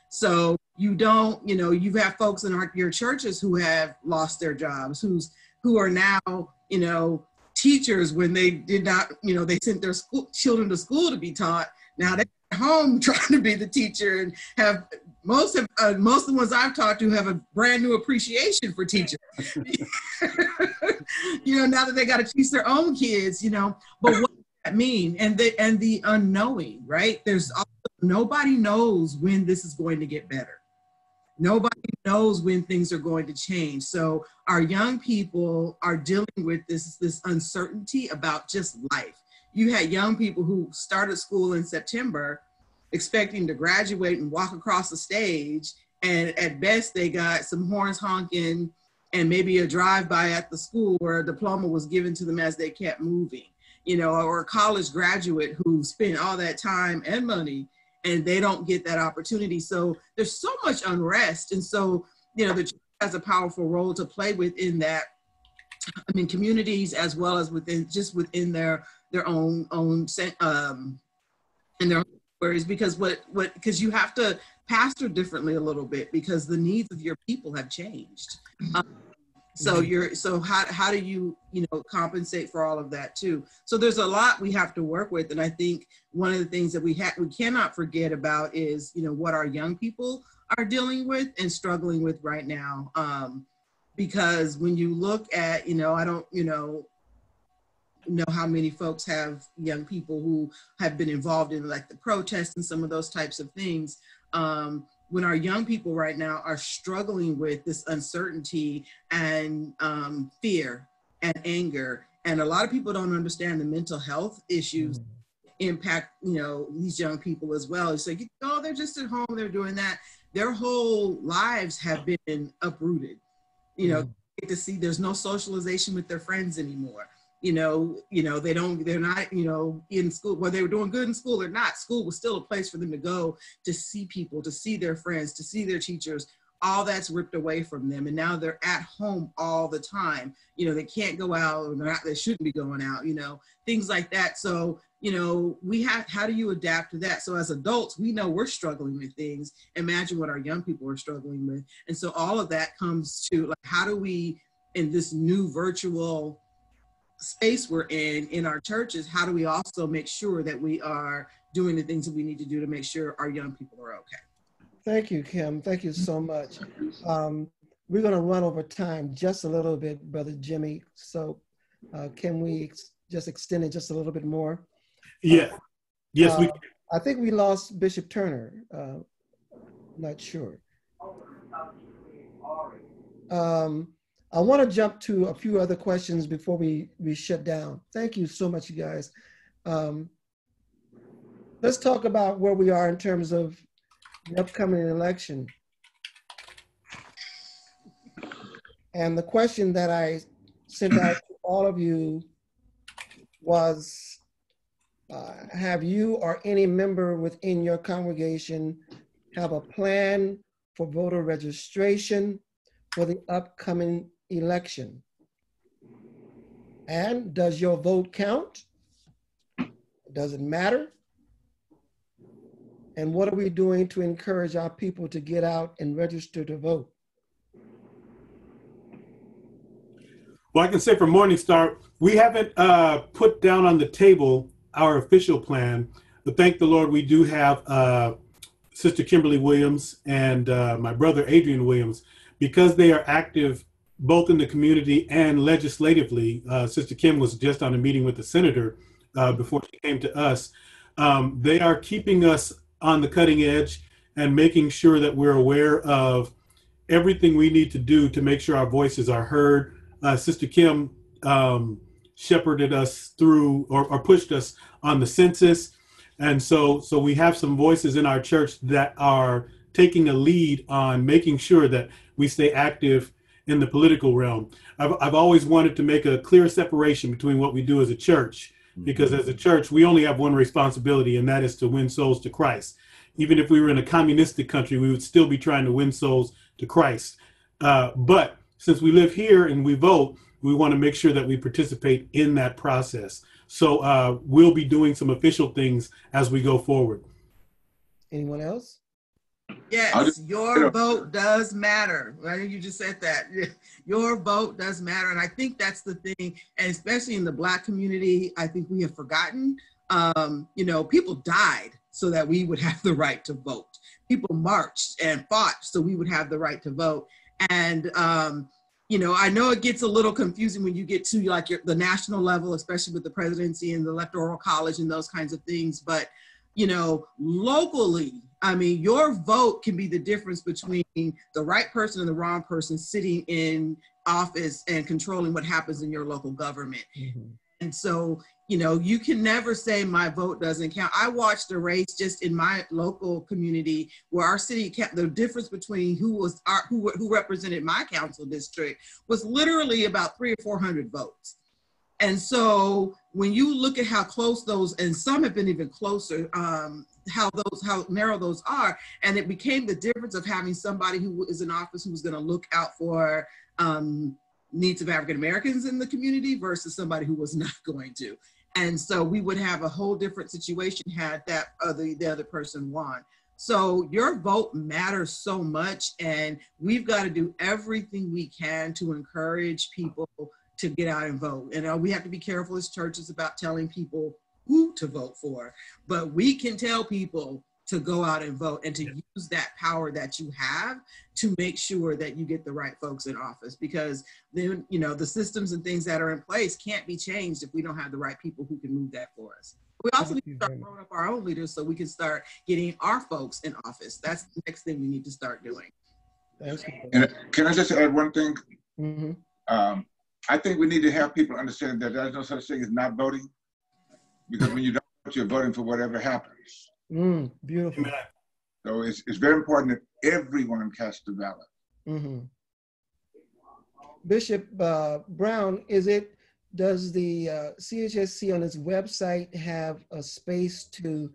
So you have folks in your churches who have lost their jobs, who are now, teachers when they did not, they sent their children to school to be taught. Now they're at home trying to be the teacher, and have most of the ones I've talked to have a brand new appreciation for teachers. Now that they got to teach their own kids, but what does that mean? And the unknowing, right? Nobody knows when this is going to get better. Nobody knows when things are going to change. So our young people are dealing with this uncertainty about just life. You had young people who started school in September expecting to graduate and walk across the stage, and at best they got some horns honking and maybe a drive-by at the school where a diploma was given to them as they kept moving, or a college graduate who spent all that time and money and they don't get that opportunity. So there's so much unrest. And so, the church has a powerful role to play within that. Communities, as well as within their own in their own areas, because because you have to pastor differently a little bit because the needs of your people have changed. So how do you compensate for all of that too? So there's a lot we have to work with, and I think one of the things that we cannot forget about is what our young people are dealing with and struggling with right now. Because when you look at I don't know how many folks have young people who have been involved in like the protests and some of those types of things. When our young people right now are struggling with this uncertainty and fear and anger, and a lot of people don't understand the mental health issues impact these young people as well. It's like, they're just at home, they're doing that. Their whole lives have been uprooted. Get to see there's no socialization with their friends anymore. They're not, in school, whether they were doing good in school or not, school was still a place for them to go to see people, to see their friends, to see their teachers. All that's ripped away from them. And now they're at home all the time. They can't go out, or they shouldn't be going out, things like that. So, how do you adapt to that? So as adults, we know we're struggling with things. Imagine what our young people are struggling with. And so all of that comes to like, how do we, in this new virtual space we're in our churches, how do we also make sure that we are doing the things that we need to do to make sure our young people are okay? Thank you, Kim. Thank you so much. We're going to run over time just a little bit, Brother Jimmy. So can we just extend it just a little bit more? Yeah. Yes, we can. I think we lost Bishop Turner. Not sure. I want to jump to a few other questions before we shut down. Thank you so much, you guys. Let's talk about where we are in terms of the upcoming election. And the question that I sent out to all of you was, have you or any member within your congregation have a plan for voter registration for the upcoming election? And does your vote count? Does it matter? And what are we doing to encourage our people to get out and register to vote? Well, I can say for Morningstar, we haven't put down on the table our official plan, but thank the Lord we do have Sister Kimberly Williams and my brother Adrian Williams, because they are active both in the community and legislatively. Sister Kim was just on a meeting with the senator before she came to us. They are keeping us on the cutting edge and making sure that we're aware of everything we need to do to make sure our voices are heard. Sister Kim shepherded us through or pushed us on the census. And so we have some voices in our church that are taking a lead on making sure that we stay active in the political realm. I've always wanted to make a clear separation between what we do as a church, because as a church, we only have one responsibility, and that is to win souls to Christ. Even if we were in a communistic country, we would still be trying to win souls to Christ. But since we live here and we vote, we want to make sure that we participate in that process. So we'll be doing some official things as we go forward. Anyone else? Yes, your vote does matter. I think you just said that. Your vote does matter. And I think that's the thing, and especially in the Black community, I think we have forgotten, people died so that we would have the right to vote. People marched and fought so we would have the right to vote. And, I know it gets a little confusing when you get to the national level, especially with the presidency and the electoral college and those kinds of things. But, locally, your vote can be the difference between the right person and the wrong person sitting in office and controlling what happens in your local government. Mm-hmm. And so, you can never say my vote doesn't count. I watched a race just in my local community where our city, the difference between who represented my council district was literally about 300 or 400 votes. And so when you look at how close those, and some have been even closer, how narrow those are, and it became the difference of having somebody who is in office who was going to look out for needs of African Americans in the community versus somebody who was not going to. And so we would have a whole different situation had the other person won. So your vote matters so much, and we've got to do everything we can to encourage people to get out and vote. And we have to be careful as churches about telling people who to vote for, but we can tell people to go out and vote and to use that power that you have to make sure that you get the right folks in office, because then, the systems and things that are in place can't be changed if we don't have the right people who can move that for us. We also need to start growing up our own leaders so we can start getting our folks in office. That's the next thing we need to start doing. And can I just add one thing? Mm-hmm. I think we need to have people understand that there's no such thing as not voting, because when you don't vote, you're voting for whatever happens. Beautiful. So it's very important that everyone casts the ballot. Mm-hmm. Bishop Brown, does the CHSC on its website have a space to,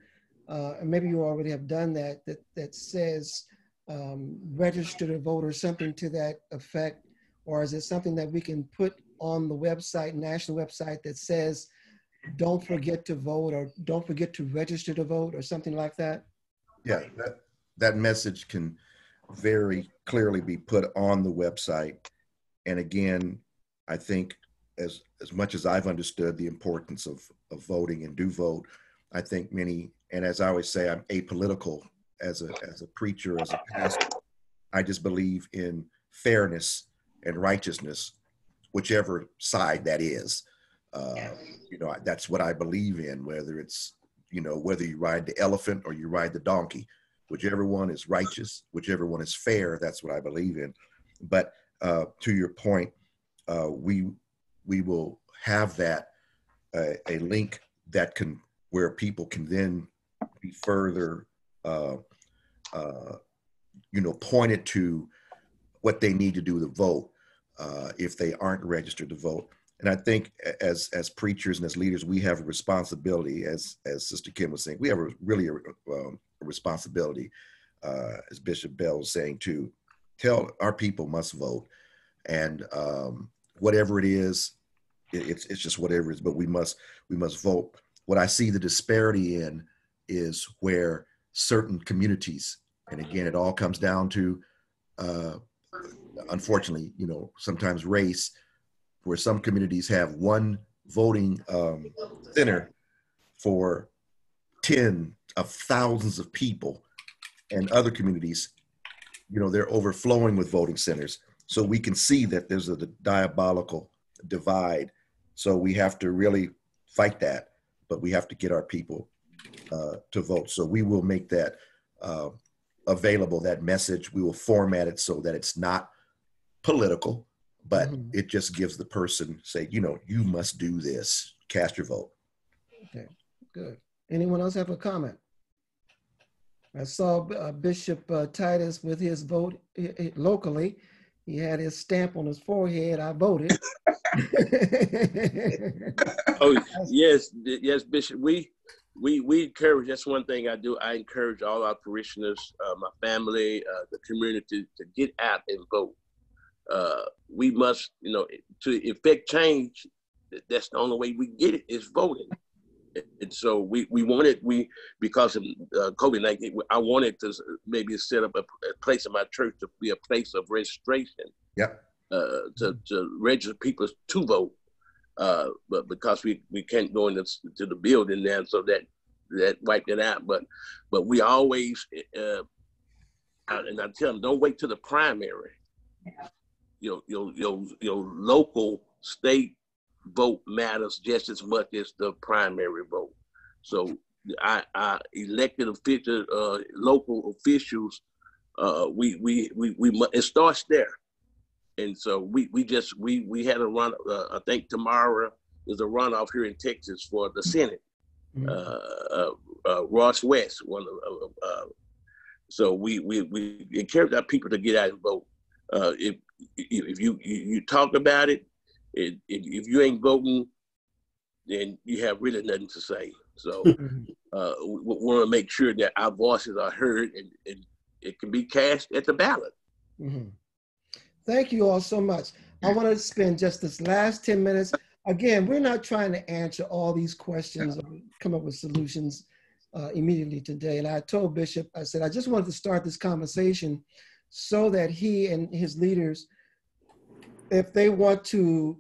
maybe you already have done that says register to vote or something to that effect? Or is it something that we can put on the website, national website, that says, don't forget to vote, or don't forget to register to vote, or something like that? Yeah, that message can very clearly be put on the website. And again, I think as much as I've understood the importance of voting and do vote, I think many, and as I always say, I'm apolitical as a preacher, as a pastor. I just believe in fairness and righteousness, whichever side that is. That's what I believe in, whether it's, whether you ride the elephant or you ride the donkey, whichever one is righteous, whichever one is fair, that's what I believe in. But to your point, we will have that a link that can where people can then be further pointed to what they need to do to vote if they aren't registered to vote. And I think as preachers and as leaders, we have a responsibility, as Sister Kim was saying, we have a responsibility, as Bishop Bell was saying, to tell our people must vote. And whatever it is, it's just whatever it is, but we must vote. What I see the disparity in is where certain communities, and again, it all comes down to, unfortunately, sometimes race, where some communities have one voting center for tens of thousands of people, and other communities, they're overflowing with voting centers. So we can see that there's a diabolical divide. So we have to really fight that, but we have to get our people to vote. So we will make that available, that message. We will format it so that it's not political, but it just gives the person, say, you must do this, cast your vote. Okay, good. Anyone else have a comment? I saw Bishop Titus with his vote locally. He had his stamp on his forehead. I voted. Oh, yes, Bishop. We encourage. That's one thing I do. I encourage all our parishioners, my family, the community, to get out and vote. We must, to effect change. That's the only way we get it is voting. And so we wanted, because of COVID-19, I wanted to maybe set up a place in my church to be a place of registration. Yep. To register people to vote, but because we can't go into the building now, so that wiped it out. But we always, and I tell them, don't wait till the primary. Your local state vote matters just as much as the primary vote. So I elected officials, local officials, it starts there. And so we had a run. I think tomorrow is a runoff here in Texas for the Senate. Ross West, so we encourage our people to get out and vote. If you talk about it, if you ain't voting, then you have really nothing to say. So we want to make sure that our voices are heard and it can be cast at the ballot. Thank you all so much. I want to spend just this last 10 minutes. Again, we're not trying to answer all these questions or come up with solutions immediately today. And I told Bishop, I said, I just wanted to start this conversation so that he and his leaders, if they want to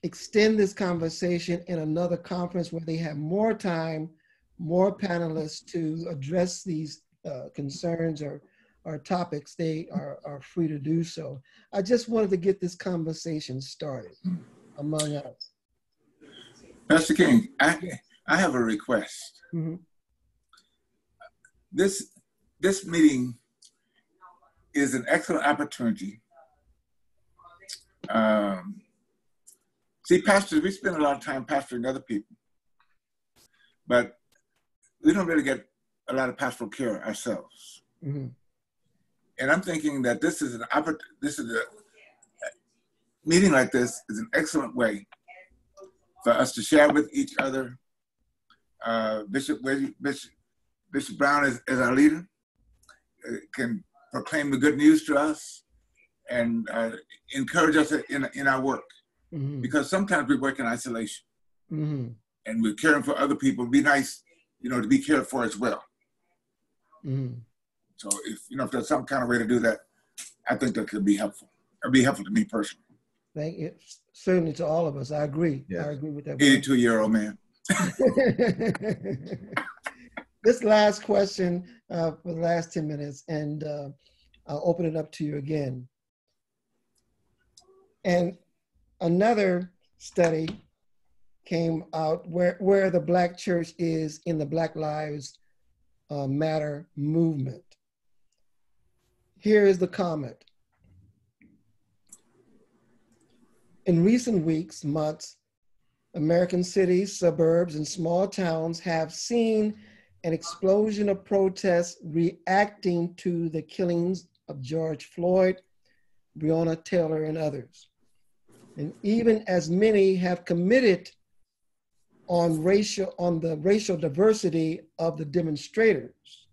extend this conversation in another conference where they have more time, more panelists to address these concerns or topics, they are free to do so. I just wanted to get this conversation started among us. Pastor King, I have a request. This meeting is an excellent opportunity. See, pastors, we spend a lot of time pastoring other people, but we don't really get a lot of pastoral care ourselves. And I'm thinking that this is a meeting like this is an excellent way for us to share with each other. Bishop Brown is our leader, can proclaim the good news to us and encourage us in our work. Because sometimes we work in isolation and we're caring for other people. It'd be nice, to be cared for as well. So if there's some kind of way to do that, I think that could be helpful. It'd be helpful to me personally. Thank you. Certainly to all of us. I agree. Yeah. I agree with that. 82-year-old man. This last question for the last 10 minutes, and I'll open it up to you again. And another study came out where the Black church is in the Black Lives Matter movement. Here is the comment. In recent weeks, months, American cities, suburbs, and small towns have seen an explosion of protests reacting to the killings of George Floyd, Breonna Taylor, and others. And even as many have committed on the racial diversity of the demonstrators,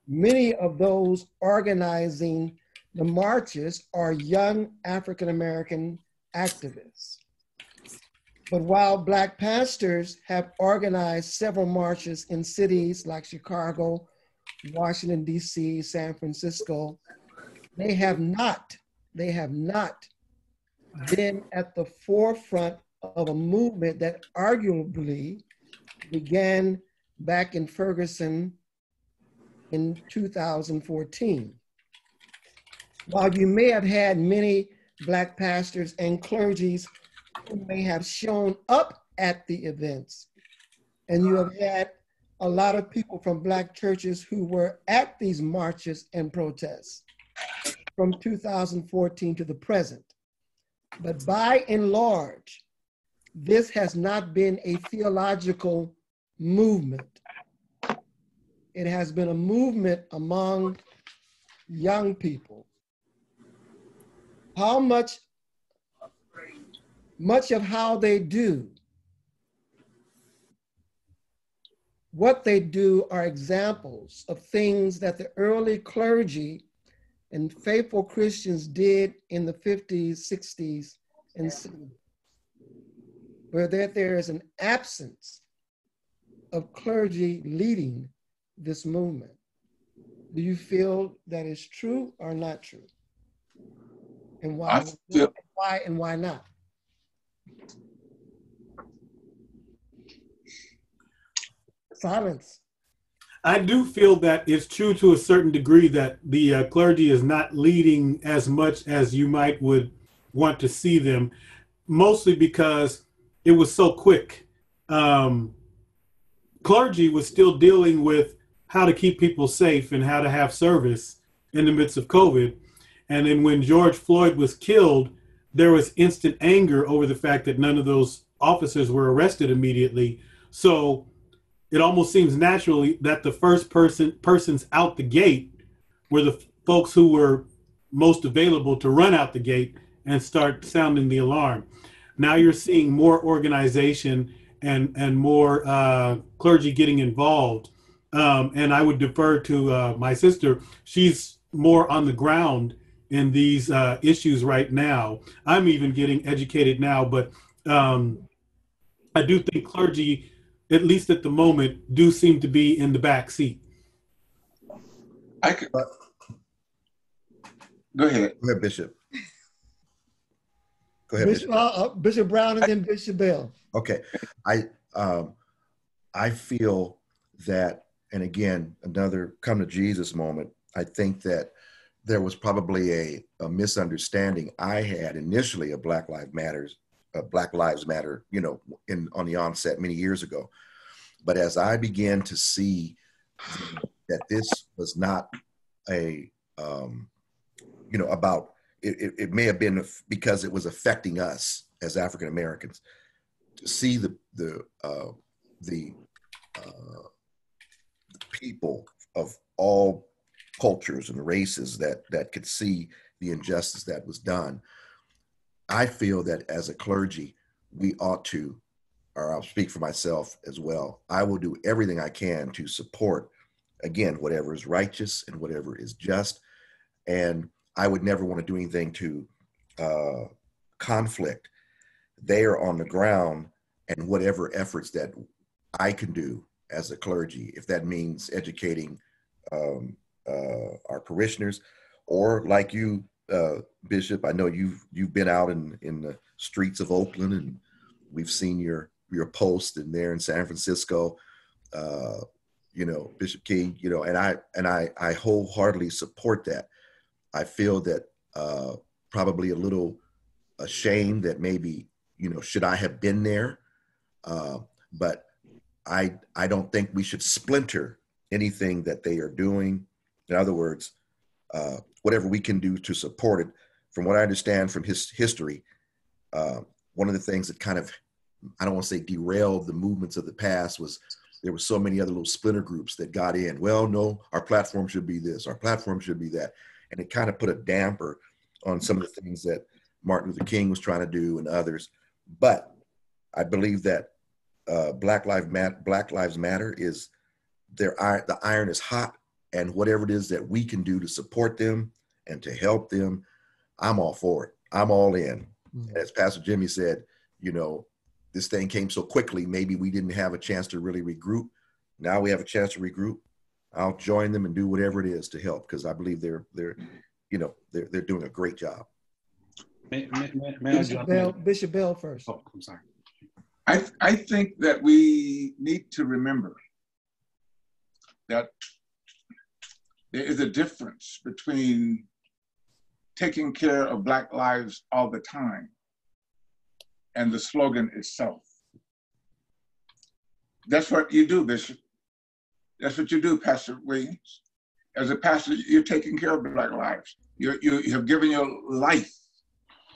many of those organizing the marches are young African-American activists. But while Black pastors have organized several marches in cities like Chicago, Washington, D.C., San Francisco, they have not been at the forefront of a movement that arguably began back in Ferguson in 2014. While you may have had many Black pastors and clergies who may have shown up at the events, and you have had a lot of people from Black churches who were at these marches and protests from 2014 to the present. But by and large, this has not been a theological movement. It has been a movement among young people. How much of how they do, what they do are examples of things that the early clergy and faithful Christians did in the 50s, 60s, and 70s, where there is an absence of clergy leading this movement. Do you feel that is true or not true? And why? And why not? Silence. I do feel that it's true to a certain degree that the clergy is not leading as much as you would want to see them, mostly because it was so quick. Clergy was still dealing with how to keep people safe and how to have service in the midst of COVID. And then when George Floyd was killed, there was instant anger over the fact that none of those officers were arrested immediately. So it almost seems naturally that the first persons out the gate were the folks who were most available to run out the gate and start sounding the alarm. Now you're seeing more organization and more clergy getting involved. And I would defer to my sister. She's more on the ground in these issues right now. I'm even getting educated now, but I do think clergy, at least at the moment, do seem to be in the back seat. Go ahead. Go ahead, Bishop. Go ahead, Bishop. Bishop Brown and then Bishop Bell. Okay. I feel that, and again, another come to Jesus moment, I think that there was probably a misunderstanding I had initially of Black Lives Matter, on the onset many years ago. But as I began to see that this was not about, it may have been because it was affecting us as African Americans, to see the people of all cultures and races that could see the injustice that was done. I feel that as a clergy, we ought to, or I'll speak for myself as well, I will do everything I can to support, again, whatever is righteous and whatever is just. And I would never want to do anything to conflict. They are on the ground, and whatever efforts that I can do as a clergy, if that means educating our parishioners, or like you, Bishop, I know you've been out in the streets of Oakland, and we've seen your post in there in San Francisco, Bishop King, and I wholeheartedly support that. I feel that probably a little ashamed that maybe, should I have been there? But I don't think we should splinter anything that they are doing. In other words, whatever we can do to support it. From what I understand from his history, one of the things that kind of, I don't want to say derailed the movements of the past, was there were so many other little splinter groups that got in. Well, no, our platform should be this, our platform should be that. And it kind of put a damper on some of the things that Martin Luther King was trying to do and others. But I believe that Black Lives Matter is the iron is hot, and whatever it is that we can do to support them and to help them, I'm all for it. I'm all in. Mm-hmm. As Pastor Jimmy said, you know, this thing came so quickly, maybe we didn't have a chance to really regroup. Now we have a chance to regroup. I'll join them and do whatever it is to help, because I believe they're doing a great job. May Bishop Bell first. Oh, I'm sorry. I think that we need to remember that there is a difference between taking care of Black lives all the time and the slogan itself. That's what you do, Bishop. That's what you do, Pastor Williams. As a pastor, you're taking care of Black lives. You have given your life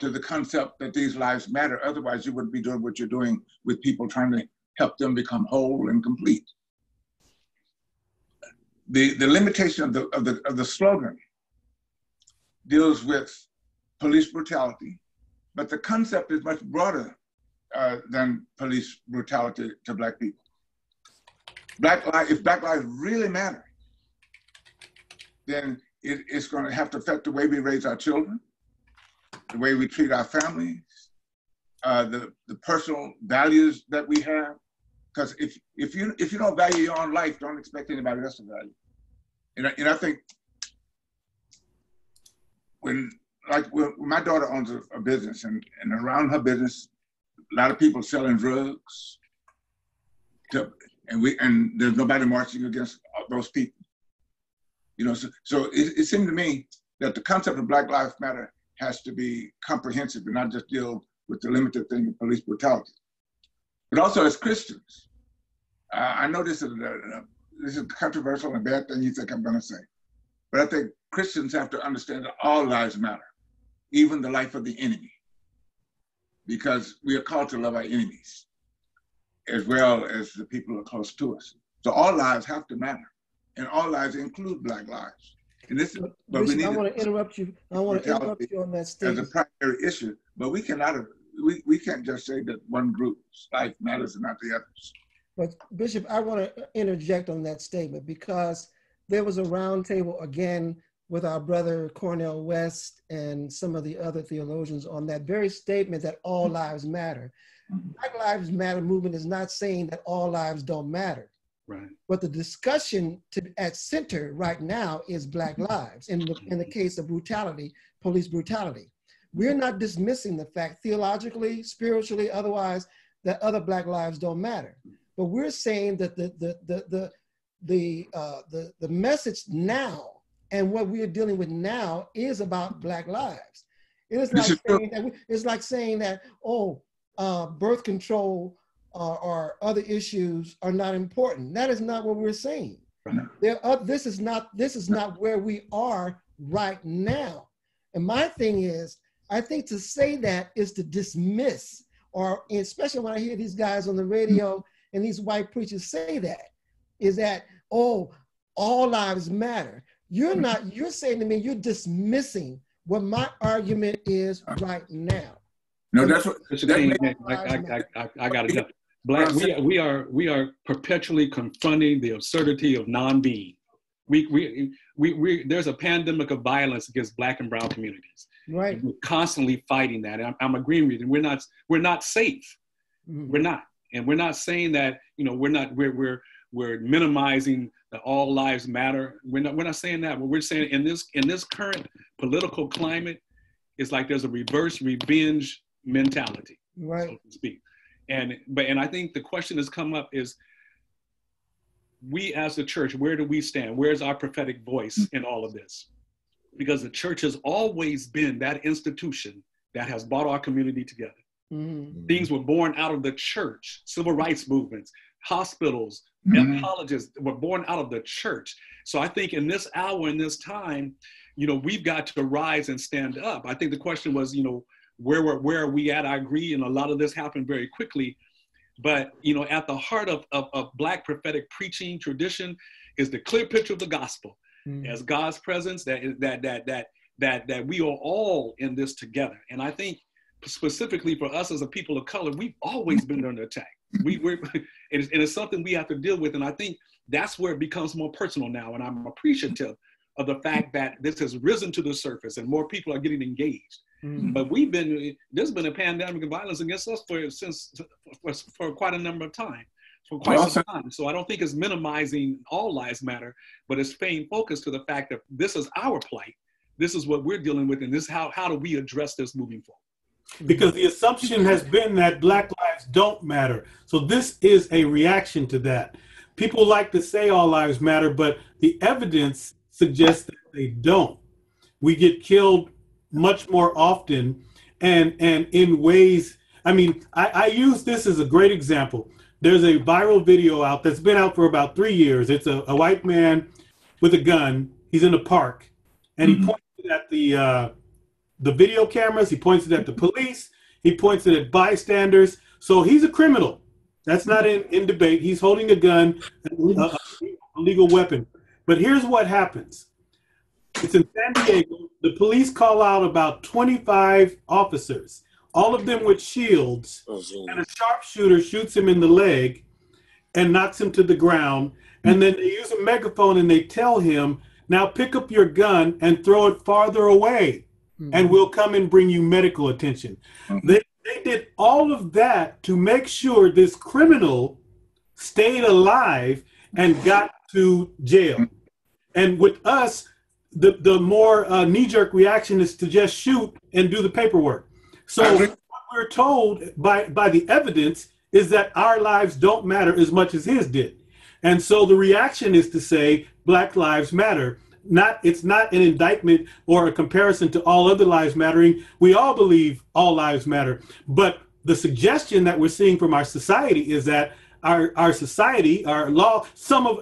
to the concept that these lives matter. Otherwise, you wouldn't be doing what you're doing with people, trying to help them become whole and complete. The limitation of the slogan deals with police brutality, but the concept is much broader than police brutality to Black people. If Black lives really matter, then it's going to have to affect the way we raise our children, the way we treat our families, the personal values that we have. Because if you don't value your own life, don't expect anybody else to value. And I think when my daughter owns a business, and around her business, a lot of people selling drugs, and there's nobody marching against those people. You know, so it seemed to me that the concept of Black Lives Matter has to be comprehensive and not just deal with the limited thing of police brutality. But also as Christians, I know this is controversial and a bad thing you think I'm gonna say, but I think Christians have to understand that all lives matter, even the life of the enemy, because we are called to love our enemies as well as the people who are close to us. So all lives have to matter, and all lives include Black lives. And this is, but Bishop, we need I want to interrupt you. I want to interrupt you on that statement. As a primary issue, but we can't just say that one group's life matters and not the others. But Bishop, I want to interject on that statement, because there was a roundtable again with our brother Cornel West and some of the other theologians on that very statement that all lives matter. Black Lives Matter movement is not saying that all lives don't matter. Right. But the discussion at center right now is Black lives. In the case of brutality, police brutality, we're not dismissing the fact theologically, spiritually, otherwise, that other Black lives don't matter. But we're saying that the message now and what we are dealing with now is about Black lives. It's like saying that birth control or other issues are not important. That is not what we're saying. Right. This is not where we are right now. And my thing is, I think to say that is to dismiss, or especially when I hear these guys on the radio and these white preachers say that, is that, all lives matter. You're saying to me, you're dismissing what my argument is right now. No, that's what. I got to jump. Black, we are perpetually confronting the absurdity of non-being. There's a pandemic of violence against Black and brown communities. Right. We're constantly fighting that. And I'm agreeing with you. We're not safe. Mm-hmm. We're not. And we're not saying that, we're minimizing that all lives matter. We're not saying that. But we're saying in this current political climate, it's like there's a reverse revenge mentality, right, so to speak. And I think the question that's come up is, we as the church, where do we stand? Where's our prophetic voice in all of this? Because the church has always been that institution that has brought our community together. Mm-hmm. Things were born out of the church, civil rights movements, hospitals, and colleges were born out of the church. So I think in this hour, in this time, we've got to rise and stand up. I think the question was, where are we at? I agree, and a lot of this happened very quickly. But at the heart of Black prophetic preaching tradition is the clear picture of the gospel as God's presence. That we are all in this together. And I think specifically for us as a people of color, we've always been under attack. It's something we have to deal with. And I think that's where it becomes more personal now. And I'm appreciative of the fact that this has risen to the surface and more people are getting engaged. But there's been a pandemic of violence against us for quite a number of time, for quite some time. So I don't think it's minimizing all lives matter, but it's paying focus to the fact that this is our plight. This is what we're dealing with, and this is how do we address this moving forward? Because the assumption has been that Black lives don't matter. So this is a reaction to that. People like to say all lives matter, but the evidence suggests that they don't. We get killed much more often and in ways, I use this as a great example. There's a viral video out that's been out for about 3 years. It's a white man with a gun. He's in a park and he points it at the video cameras. He points it at the police. He points it at bystanders. So he's a criminal. That's not in debate. He's holding a gun, a legal weapon. But here's what happens. It's in San Diego. The police call out about 25 officers, all of them with shields, and a sharpshooter shoots him in the leg and knocks him to the ground. And then they use a megaphone and they tell him, now pick up your gun and throw it farther away and we'll come and bring you medical attention. They did all of that to make sure this criminal stayed alive and got to jail. And with us, the more knee-jerk reaction is to just shoot and do the paperwork. So what we're told by the evidence is that our lives don't matter as much as his did. And so the reaction is to say Black lives matter. It's not an indictment or a comparison to all other lives mattering. We all believe all lives matter. But the suggestion that we're seeing from our society is that our society, our law,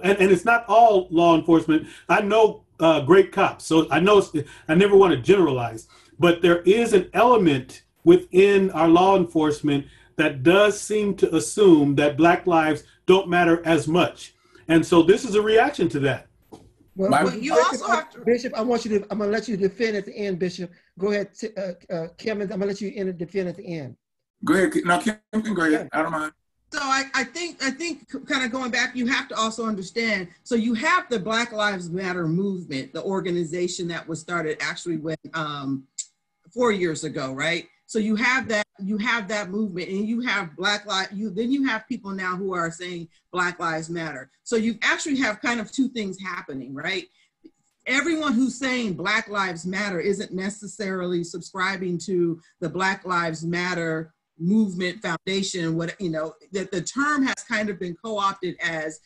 and it's not all law enforcement. I know great cops, so I never want to generalize, but there is an element within our law enforcement that does seem to assume that Black lives don't matter as much. And so this is a reaction to that. Well, you also have to, Bishop, I'm going to let you defend at the end, Bishop. Go ahead, Kim, I'm going to let you defend at the end. Go ahead. No, Kim can go ahead. I don't mind. So I think kind of going back, you have to also understand, so you have the Black Lives Matter movement, the organization that was started actually when 4 years ago, right? So you have that movement, and you have then you have people now who are saying Black Lives Matter. So you actually have kind of two things happening, right? Everyone who's saying Black Lives Matter isn't necessarily subscribing to the Black Lives Matter movement foundation. That the term has kind of been co-opted as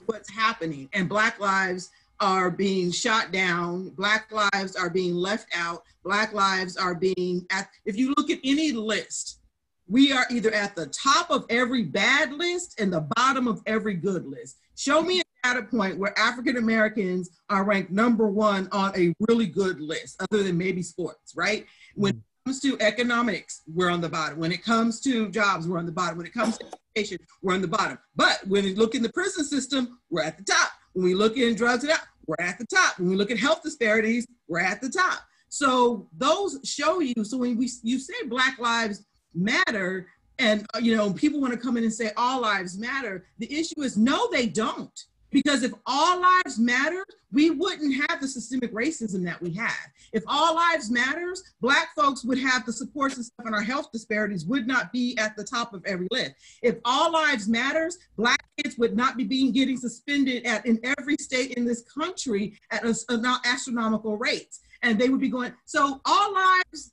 what's happening, and Black lives are being shot down, Black lives are being left out, Black lives are being if you look at any list, we are either at the top of every bad list and the bottom of every good list. Show me a data point where African Americans are ranked #1 on a really good list, other than maybe sports, right? When it comes to economics, we're on the bottom. When it comes to jobs, we're on the bottom. When it comes to education, we're on the bottom. But when we look in the prison system, we're at the top. When we look in drugs, we're at the top. When we look at health disparities, we're at the top. So those show you. So when you say Black Lives Matter, and people want to come in and say all lives matter, the issue is no, they don't. Because if all lives matter, we wouldn't have the systemic racism that we have. If all lives matters, Black folks would have the supports and stuff, and our health disparities would not be at the top of every list. If all lives matters, Black kids would not be getting suspended in every state in this country at astronomical rates. And they would be going, so all lives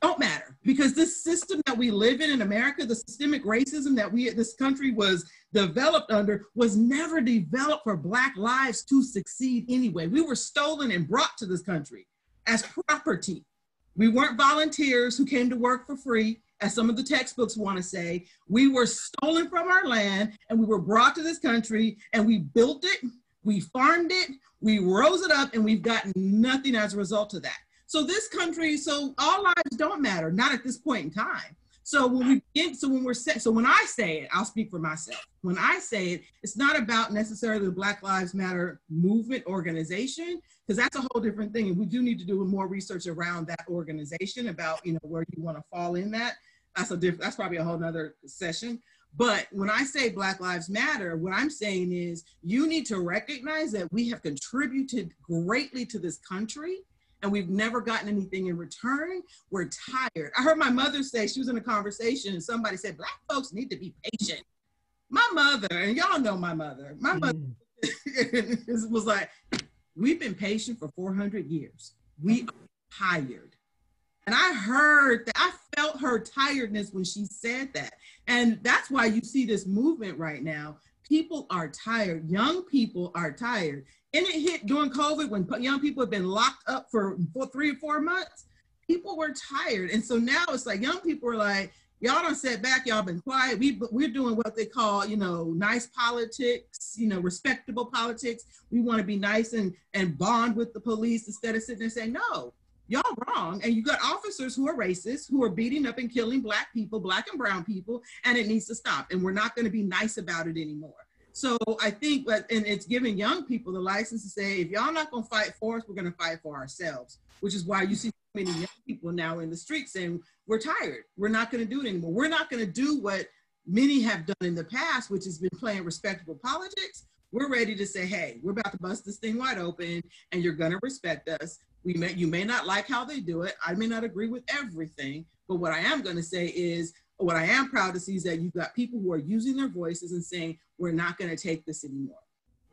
don't matter, because this system that we live in America, the systemic racism that this country was developed under, was never developed for Black lives to succeed anyway. We were stolen and brought to this country as property. We weren't volunteers who came to work for free, as some of the textbooks want to say. We were stolen from our land, and we were brought to this country, and we built it, we farmed it, we rose it up, and we've gotten nothing as a result of that. So this country, so all lives don't matter, not at this point in time. So when I say it, I'll speak for myself. When I say it, it's not about necessarily the Black Lives Matter movement organization, because that's a whole different thing. And we do need to do more research around that organization about, you know, where you want to fall in that. That's probably a whole nother session. But when I say Black Lives Matter, what I'm saying is you need to recognize that we have contributed greatly to this country, and we've never gotten anything in return. We're tired. I heard my mother say, she was in a conversation and somebody said, Black folks need to be patient. My mother, and y'all know my mother was like, we've been patient for 400 years. We are tired. And I heard that, I felt her tiredness when she said that. And that's why you see this movement right now. People are tired. Young people are tired. And it hit during COVID when young people have been locked up for 3 or 4 months. People were tired. And so now it's like young people are like, y'all done sat back, y'all been quiet. We're doing what they call, you know, nice politics, you know, respectable politics. We want to be nice and bond with the police instead of sitting there saying, no, y'all wrong. And you got officers who are racist, who are beating up and killing Black people, Black and brown people, and it needs to stop. And we're not going to be nice about it anymore. So I think that, and it's giving young people the license to say, if y'all not going to fight for us, we're going to fight for ourselves, which is why you see so many young people now in the streets saying, we're tired. We're not going to do it anymore. We're not going to do what many have done in the past, which has been playing respectable politics. We're ready to say, hey, we're about to bust this thing wide open and you're going to respect us. You may not like how they do it. I may not agree with everything, but what I am going to say is, what I am proud to see is that you've got people who are using their voices and saying, we're not going to take this anymore.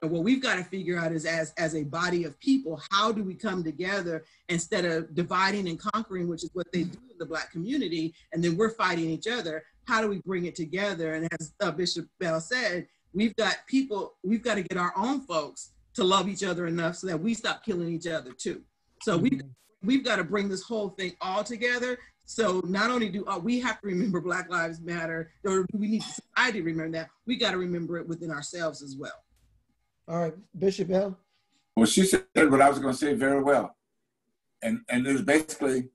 And what we've got to figure out is as a body of people, how do we come together instead of dividing and conquering, which is what they do in the Black community, and then we're fighting each other. How do we bring it together? And as Bishop Bell said, we've got to get our own folks to love each other enough so that we stop killing each other too. So we've got to bring this whole thing all together. So not only do we have to remember Black Lives Matter, or we need society to remember that, we got to remember it within ourselves as well. All right, Bishop Bell. Well, she said what I was going to say very well. And it was basically,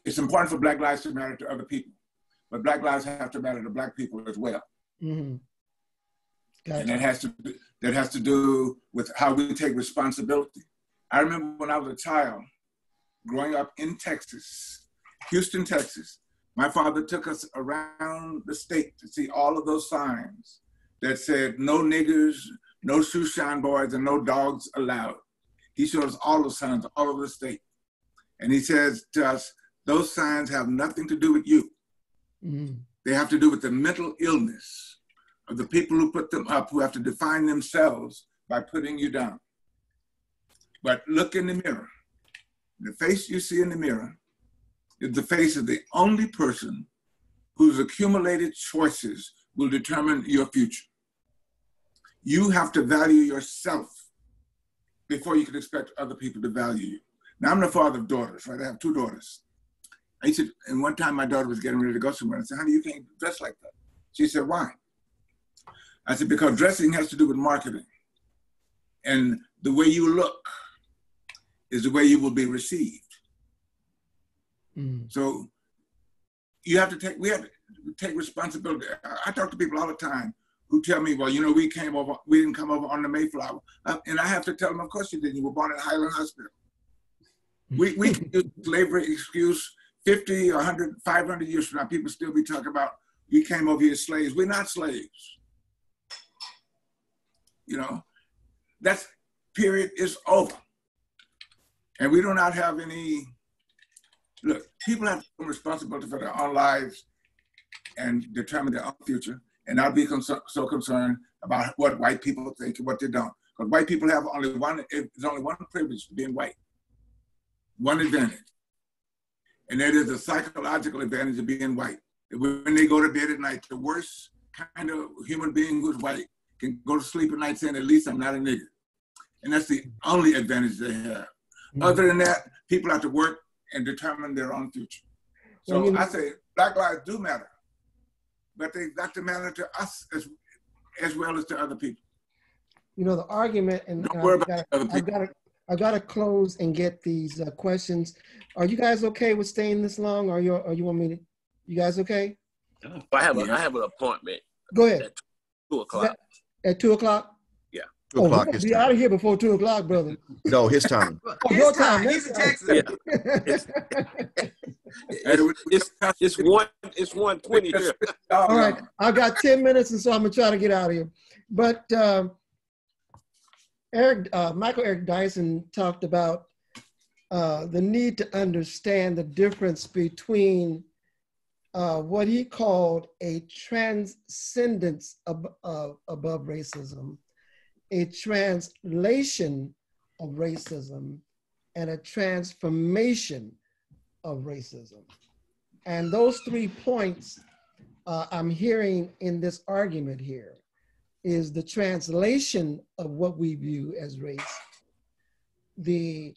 it's important for Black lives to matter to other people, but Black lives have to matter to Black people as well. Mm-hmm. Gotcha. And that has to do with how we take responsibility. I remember when I was a child, growing up in Texas, Houston, Texas, my father took us around the state to see all of those signs that said no niggers, no shoe shine boys, and no dogs allowed. He showed us all those signs all over the state. And he says to us, those signs have nothing to do with you. Mm-hmm. They have to do with the mental illness of the people who put them up, who have to define themselves by putting you down. But look in the mirror. The face you see in the mirror is the face of the only person whose accumulated choices will determine your future. You have to value yourself before you can expect other people to value you. Now, I'm the father of daughters, right? I have 2 daughters. I said, and one time my daughter was getting ready to go somewhere. I said, honey, you can't dress like that. She said, why? I said, because dressing has to do with marketing. And the way you look is the way you will be received. Mm. So we have to take responsibility. I talk to people all the time who tell me, well, you know, we didn't come over on the Mayflower. And I have to tell them, of course you didn't. You were born at Highland Hospital. We can use slavery excuse 50, 100, 500 years from now. People still be talking about, we came over here as slaves. We're not slaves. You know, that period is over. And we do not have any, look, people have responsibility for their own lives and determine their own future. And not be so concerned about what white people think and what they don't. Because white people have only one privilege, being white. One advantage. And that is the psychological advantage of being white. When they go to bed at night, the worst kind of human being who's white can go to sleep at night saying, at least I'm not a nigger. And that's the only advantage they have. Mm-hmm. Other than that, people have to work and determine their own future. So I say Black lives do matter, but they got to matter to us as well as to other people. You know, the argument, and I gotta close and get these questions. Are you guys okay with staying this long, or you want me to? You guys okay? I have an appointment. Go ahead. At 2 o'clock. At 2 o'clock? Yeah. 2 o'clock We'll his be time. out of here before 2 o'clock, brother. No, his time. Oh, your time. He's in Texas. It's 1:20 here. All right, I got 10 minutes, and so I'm gonna try to get out of here. But Michael Eric Dyson talked about the need to understand the difference between what he called a transcendence above racism, a translation of racism, and a transformation of racism. And those 3 points I'm hearing in this argument here is the translation of what we view as race, the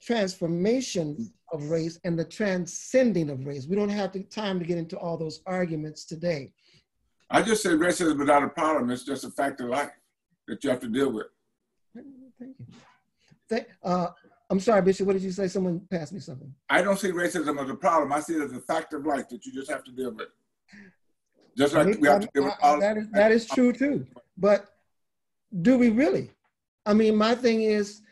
transformation of race, and the transcending of race. We don't have the time to get into all those arguments today. I just say racism is not a problem. It's just a fact of life that you have to deal with. Thank you. I'm sorry, Bishop, what did you say? Someone passed me something. I don't see racism as a problem. I see it as a fact of life that you just have to deal with. Just like we have to deal with all that is true too. But do we really? I mean, my thing is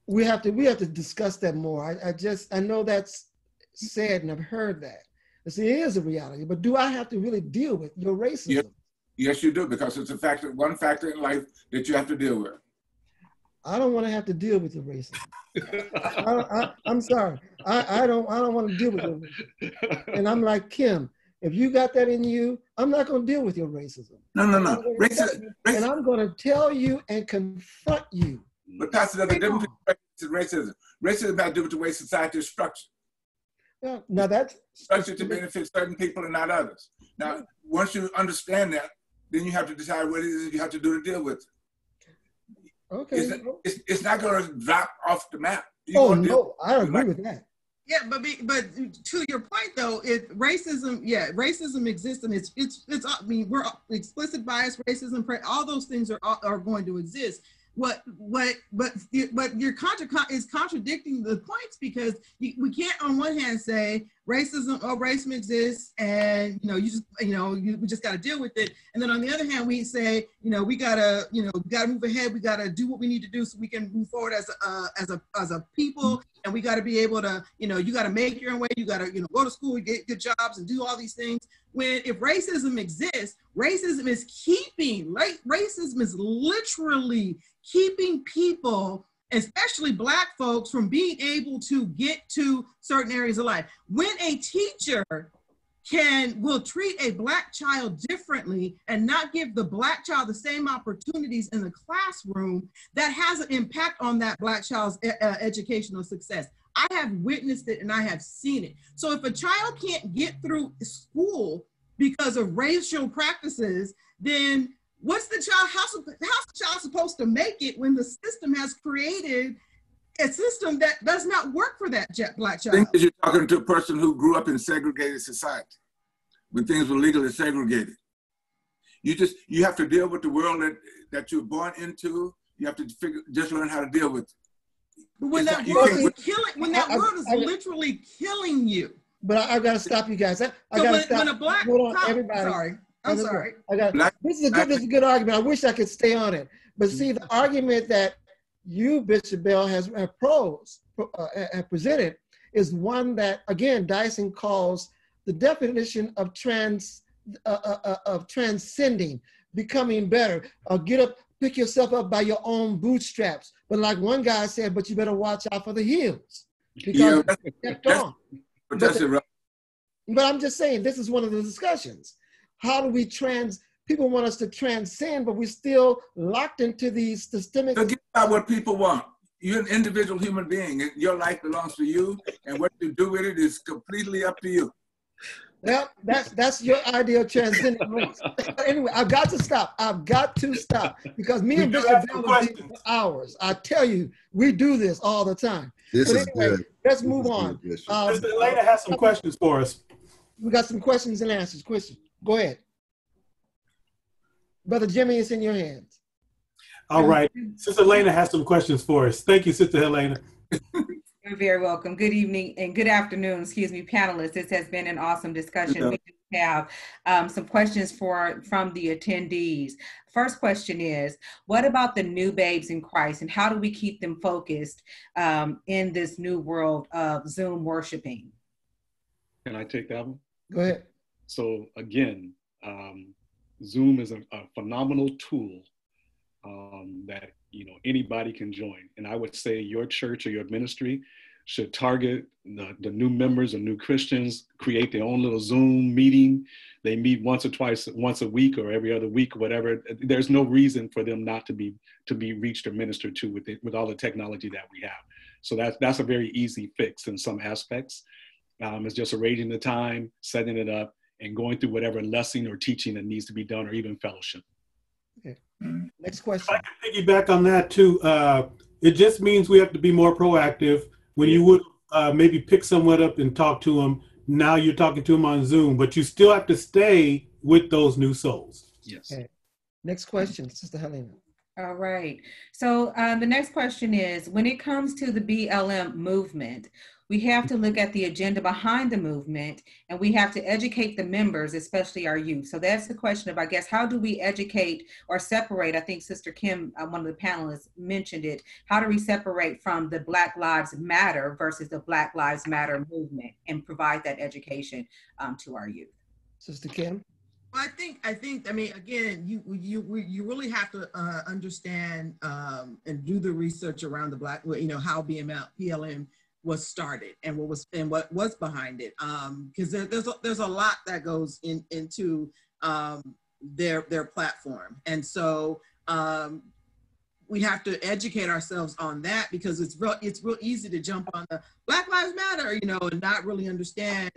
we have to discuss that more. I know that's said and I've heard that. See, it is a reality, but do I have to really deal with your racism? Yes, you do, because it's one factor in life that you have to deal with. I don't want to have to deal with your racism. I'm sorry. I don't want to deal with your racism. And I'm like, Kim, if you got that in you, I'm not going to deal with your racism. No. And I'm going to tell you and confront you. But Pastor, there's a difference between racism. Racism has to do with the way society is structured. Yeah, now that's structured to benefit certain people and not others. Now, once you understand that, then you have to decide what it is you have to do to deal with it. Okay. It's not going to drop off the map. No, I agree with that. Yeah, but to your point though, racism exists, and it's I mean, we're explicit bias, racism, all those things are going to exist. But you're contradicting the points, because we can't on one hand say racism exists, and we just got to deal with it, and then on the other hand we say we gotta move ahead, we gotta do what we need to do so we can move forward as a people, and we gotta be able to you gotta make your own way, you gotta go to school, get good jobs, and do all these things. When if racism exists, racism is literally keeping people, especially Black folks, from being able to get to certain areas of life. When a teacher will treat a Black child differently and not give the Black child the same opportunities in the classroom, that has an impact on that Black child's educational success. I have witnessed it and I have seen it. So if a child can't get through school because of racial practices, then how's the child supposed to make it when the system has created a system that does not work for that Black child? I think you're talking to a person who grew up in segregated society, when things were legally segregated. You have to deal with the world that you're born into. You have to just learn how to deal with it. But when that world is literally killing you. But I got to stop you guys. I got to stop. When a Black, hold on, everybody. I'm sorry. This is a good argument. I wish I could stay on it. But see, the argument that you, Bishop Bell, have presented is one that, again, Dyson calls the definition of transcending, becoming better. Get up, pick yourself up by your own bootstraps. But like one guy said, but you better watch out for the heels, because but I'm just saying, this is one of the discussions. How do we people want us to transcend, but we're still locked into these systemic. Forget about what people want. You're an individual human being. Your life belongs to you, and what you do with it is completely up to you. Well, that's your idea of transcending race. Anyway, I've got to stop. Because me and Bishop Bell will be for hours. I tell you, we do this all the time. Good. Let's move on. Mr. Elena has some questions for us. We got some questions and answers. Go ahead. Brother Jimmy, it's in your hands. All right. Sister Helena has some questions for us. Thank you, Sister Helena. You're very welcome. Good evening and good afternoon, panelists. This has been an awesome discussion. We do have some questions from the attendees. First question is, what about the new babes in Christ, and how do we keep them focused in this new world of Zoom worshiping? Can I take that one? Go ahead. So again, Zoom is a phenomenal tool that anybody can join. And I would say your church or your ministry should target the new members or new Christians, create their own little Zoom meeting. They meet once a week or every other week, whatever. There's no reason for them not to be reached or ministered to with all the technology that we have. So that's a very easy fix in some aspects. It's just arranging the time, setting it up, and going through whatever lesson or teaching that needs to be done, or even fellowship. Okay. Next question. If I can piggyback on that too, it just means we have to be more proactive. When you would maybe pick someone up and talk to them, now you're talking to them on Zoom, but you still have to stay with those new souls. Yes. Okay. Next question, Sister Helena. All right. So the next question is, when it comes to the BLM movement, we have to look at the agenda behind the movement, and we have to educate the members, especially our youth. So that's the question of, I guess, how do we educate or separate? I think Sister Kim, one of the panelists, mentioned it. How do we separate from the Black Lives Matter versus the Black Lives Matter movement and provide that education to our youth? Sister Kim? Well, I mean, again, you really have to understand and do the research around the how BLM was started and what was behind it. Because there's a lot that goes into their platform, and so we have to educate ourselves on that, because it's real easy to jump on the Black Lives Matter, and not really understand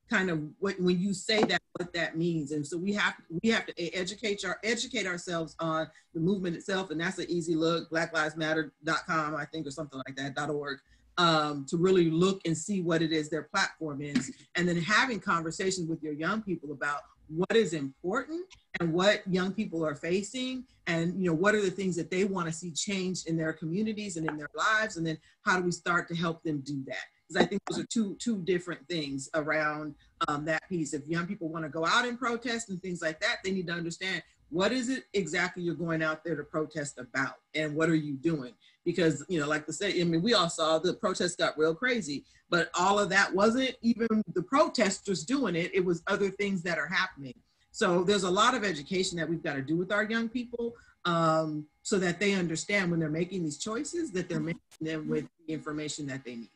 kind of when you say that, what that means. And so we have to educate ourselves on the movement itself, and that's an easy look, blacklivesmatter.com, I think, or something like that, .org, to really look and see what it is their platform is, and then having conversations with your young people about what is important and what young people are facing, and what are the things that they want to see changed in their communities and in their lives, and then how do we start to help them do that? Because I think those are two different things around that piece. If young people want to go out and protest and things like that, they need to understand, what is it exactly you're going out there to protest about, and what are you doing? Because, like I said, I mean, we all saw the protests got real crazy, but all of that wasn't even the protesters doing it. It was other things that are happening. So there's a lot of education that we've got to do with our young people, so that they understand when they're making these choices, that they're making them with the information that they need.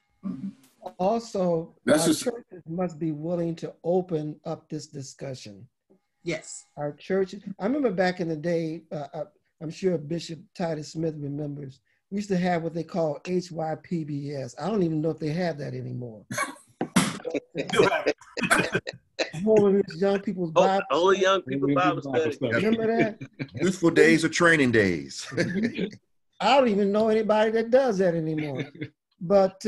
Also, our churches must be willing to open up this discussion. Yes. Our churches, I remember back in the day, I'm sure Bishop Titus Smith remembers, we used to have what they call HYPBS. I don't even know if they have that anymore. Young people's Bible only young people Bible study. Remember that? Youthful days or training days. I don't even know anybody that does that anymore. But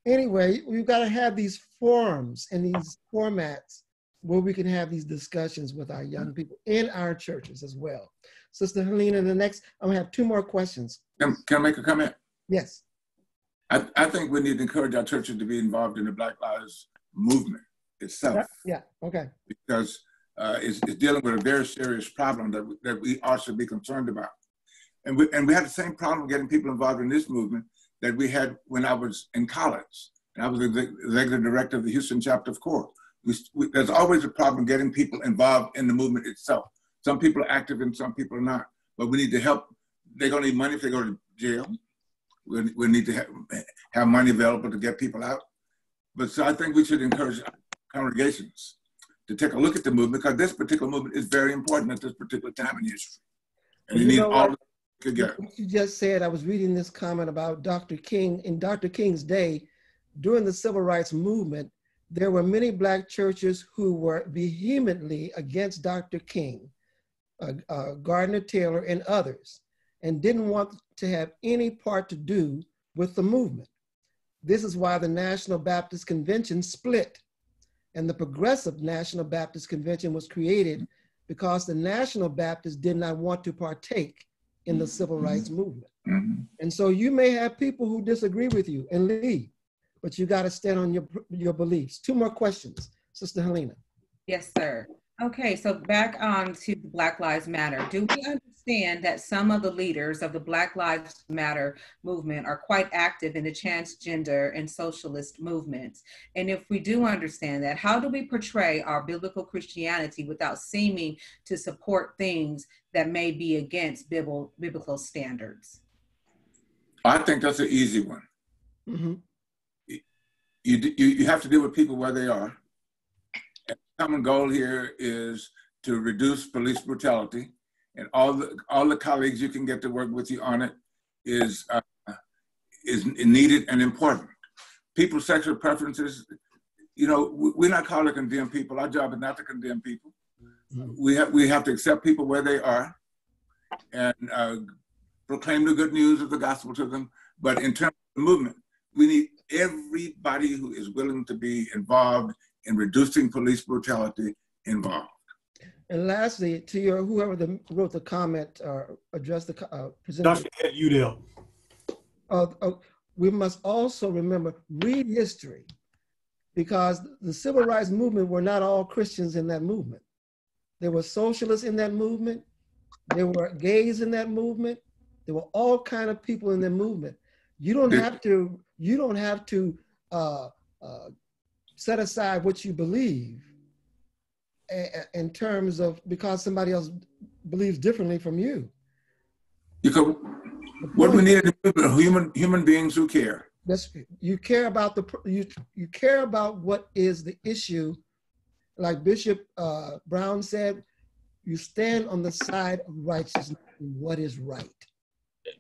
anyway, we've got to have these forums and these formats where we can have these discussions with our young people in our churches as well. Sister Helena, I'm gonna have two more questions. Can I make a comment? Yes. I think we need to encourage our churches to be involved in the Black Lives movement itself. Yeah, okay. Because it's dealing with a very serious problem that we all should be concerned about. And we have the same problem getting people involved in this movement that we had when I was in college. And I was the executive director of the Houston chapter of CORE. There's always a problem getting people involved in the movement itself. Some people are active and some people are not. But we need to help. They're going to need money if they go to jail. We need to have money available to get people out. But so I think we should encourage congregations to take a look at the movement, because this particular movement is very important at this particular time in history. And you need all of it together. What you just said, I was reading this comment about Dr. King. In Dr. King's day, during the civil rights movement, there were many Black churches who were vehemently against Dr. King, Gardner Taylor, and others, and didn't want to have any part to do with the movement. This is why the National Baptist Convention split, and the Progressive National Baptist Convention was created because the National Baptists did not want to partake in the civil rights movement. Mhm. And so you may have people who disagree with you and leave, but you got to stand on your beliefs. 2 more questions, Sister Helena. Yes, sir. Okay, so back on to Black Lives Matter. Do we understand that some of the leaders of the Black Lives Matter movement are quite active in the transgender and socialist movements? And if we do understand that, how do we portray our biblical Christianity without seeming to support things that may be against biblical standards? I think that's an easy one. Mm-hmm. You have to deal with people where they are. And the common goal here is to reduce police brutality, and all the colleagues you can get to work with you on it is needed and important. People's sexual preferences, you know, we're not called to condemn people. Our job is not to condemn people. Mm-hmm. We have to accept people where they are and proclaim the good news of the gospel to them. But in terms of the movement, we need everybody who is willing to be involved in reducing police brutality involved. And lastly, to your whoever wrote the comment or addressed the presentation, Dr. Ed Udell. we must also remember, read history, because the civil rights movement were not all Christians in that movement. There were socialists in that movement. There were gays in that movement. There were all kind of people in the movement. You don't have to set aside what you believe in terms of because somebody else believes differently from you. Because what we need are human beings who care. You care about you care about what is the issue. Like Bishop Brown said, you stand on the side of righteousness and what is right.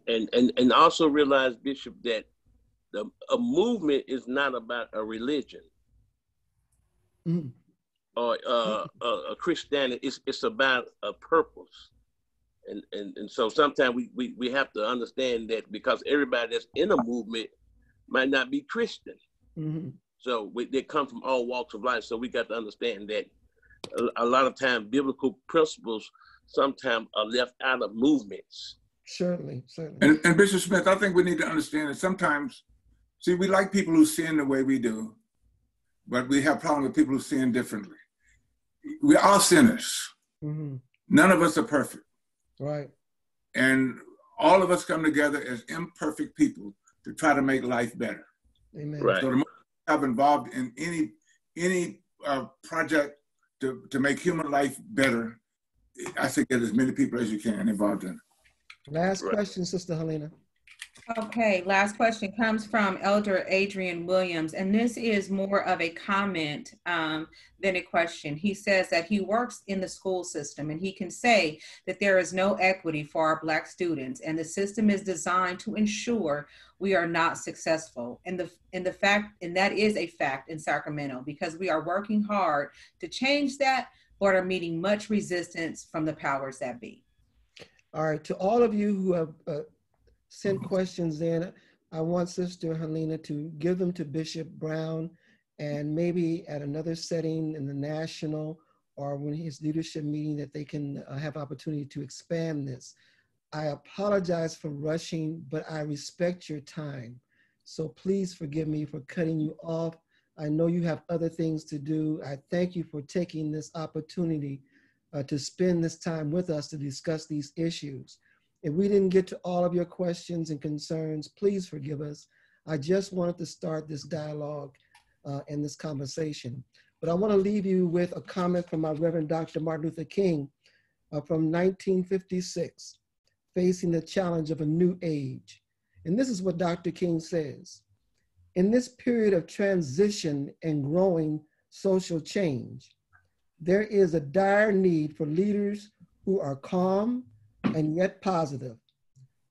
And also realize, Bishop, that a movement is not about a religion. Mm-hmm. Or a Christianity. It's about a purpose. And so sometimes we have to understand that because everybody that's in a movement might not be Christian. Mm-hmm. So they come from all walks of life. So we got to understand that a lot of times biblical principles sometimes are left out of movements. Certainly. And Bishop Smith, I think we need to understand that sometimes, see, we like people who sin the way we do, but we have problems with people who sin differently. We're all sinners. Mm-hmm. None of us are perfect. Right. And all of us come together as imperfect people to try to make life better. Amen. Right. So the more we have involved in any project to make human life better, I think get as many people as you can involved in it. Last question, Sister Helena. Okay, last question comes from Elder Adrian Williams, and this is more of a comment than a question. He says that he works in the school system, and he can say that there is no equity for our Black students, and the system is designed to ensure we are not successful. And that is a fact in Sacramento, because we are working hard to change that, but are meeting much resistance from the powers that be. All right, to all of you who have sent questions in, I want Sister Helena to give them to Bishop Brown, and maybe at another setting in the national or when his leadership meeting that they can have opportunity to expand this. I apologize for rushing, but I respect your time. So please forgive me for cutting you off. I know you have other things to do. I thank you for taking this opportunity to spend this time with us to discuss these issues. If we didn't get to all of your questions and concerns, please forgive us. I just wanted to start this dialogue and this conversation. But I want to leave you with a comment from our Reverend Dr. Martin Luther King from 1956, facing the challenge of a new age. And this is what Dr. King says: in this period of transition and growing social change, there is a dire need for leaders who are calm and yet positive,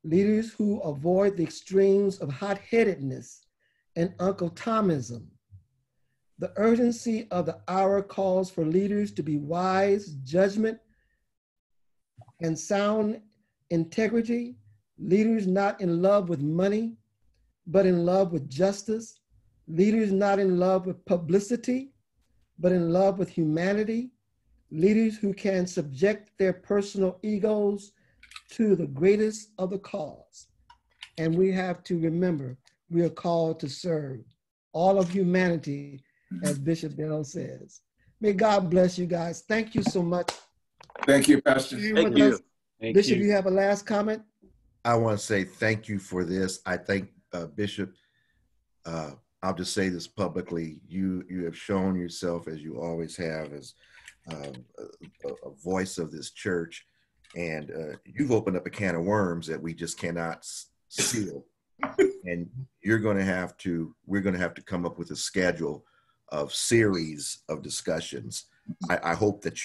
leaders who avoid the extremes of hot-headedness and Uncle Tomism. The urgency of the hour calls for leaders to be wise, judgment, and sound integrity, leaders not in love with money, but in love with justice, leaders not in love with publicity, but in love with humanity, leaders who can subject their personal egos to the greatest of the cause. And we have to remember we are called to serve all of humanity, as Bishop Bell says. May God bless you guys. Thank you so much. Thank you, Pastor. Thank you. Bishop, you have a last comment? I want to say thank you for this. I thank Bishop. I'll just say this publicly. You have shown yourself, as you always have, as a voice of this church, and you've opened up a can of worms that we just cannot seal. And we're going to have to come up with a schedule of series of discussions. I hope that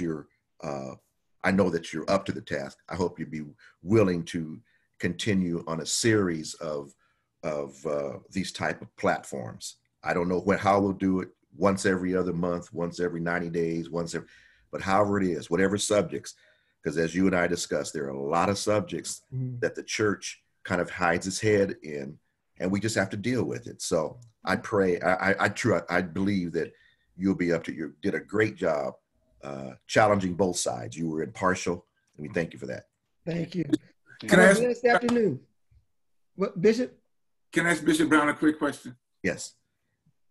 I know that you're up to the task. I hope you'd be willing to continue on a series of these type of platforms. I don't know how we'll do it, once every other month, once every 90 days, but however it is, whatever subjects, because as you and I discussed, there are a lot of subjects that the church kind of hides its head in, and we just have to deal with it. So I pray, I believe that you'll be up to, you did a great job challenging both sides. You were impartial, and we thank you for that. Thank you. Can I ask this afternoon? What, Bishop? Can I ask Bishop Brown a quick question? Yes.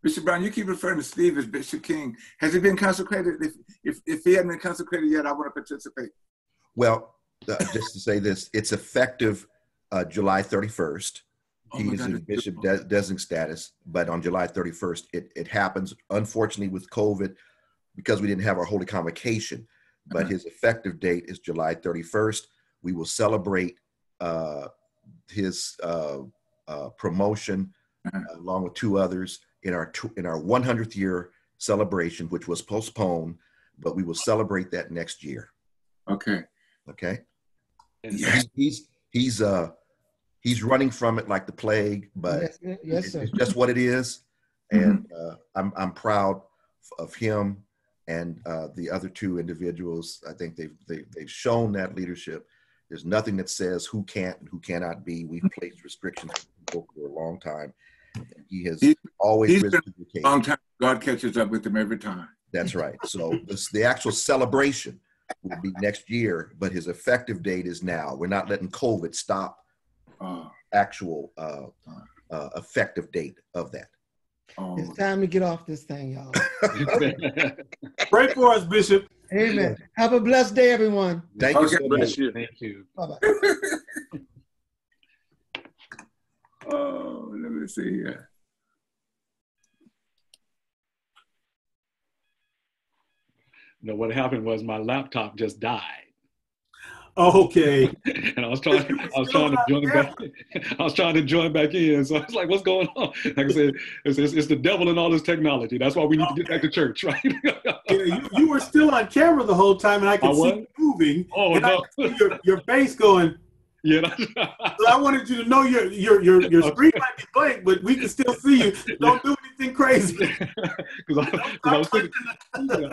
Bishop Brown, you keep referring to Steve as Bishop King. Has he been consecrated? If he hasn't been consecrated yet, I want to participate. Well, just to say this, it's effective July 31st. He is in bishop designate status, but on July 31st, it happens, unfortunately, with COVID, because we didn't have our Holy Convocation, but his effective date is July 31st. We will celebrate his promotion along with two others in our 100th year celebration, which was postponed, but we will celebrate that next year. Okay. Okay. Yes. He's running from it like the plague, but yes, sir. It's just what it is. And I'm proud of him and the other two individuals. I think they've shown that leadership. There's nothing that says who can't and who cannot be. We've placed restrictions on people for a long time. He has always risen to the occasion. Long time. God catches up with him every time. That's right. So the actual celebration will be next year, but his effective date is now. We're not letting COVID stop actual effective date of that. It's time to get off this thing, y'all. Pray for us, Bishop. Amen. Have a blessed day, everyone. Thank you so much. Thank you. Bye-bye. Oh, let me see here. No, what happened was my laptop just died. Okay. And I was trying to join back. I was trying to join back in. So I was like, "What's going on?" Like I said, it's the devil in all this technology. That's why we need to get back to church, right? Yeah, you were still on camera the whole time, and I could see you moving. Oh, and no. I could see your face going. Yeah. So I wanted you to know your screen might be blank, but we can still see you. Don't do anything crazy. Because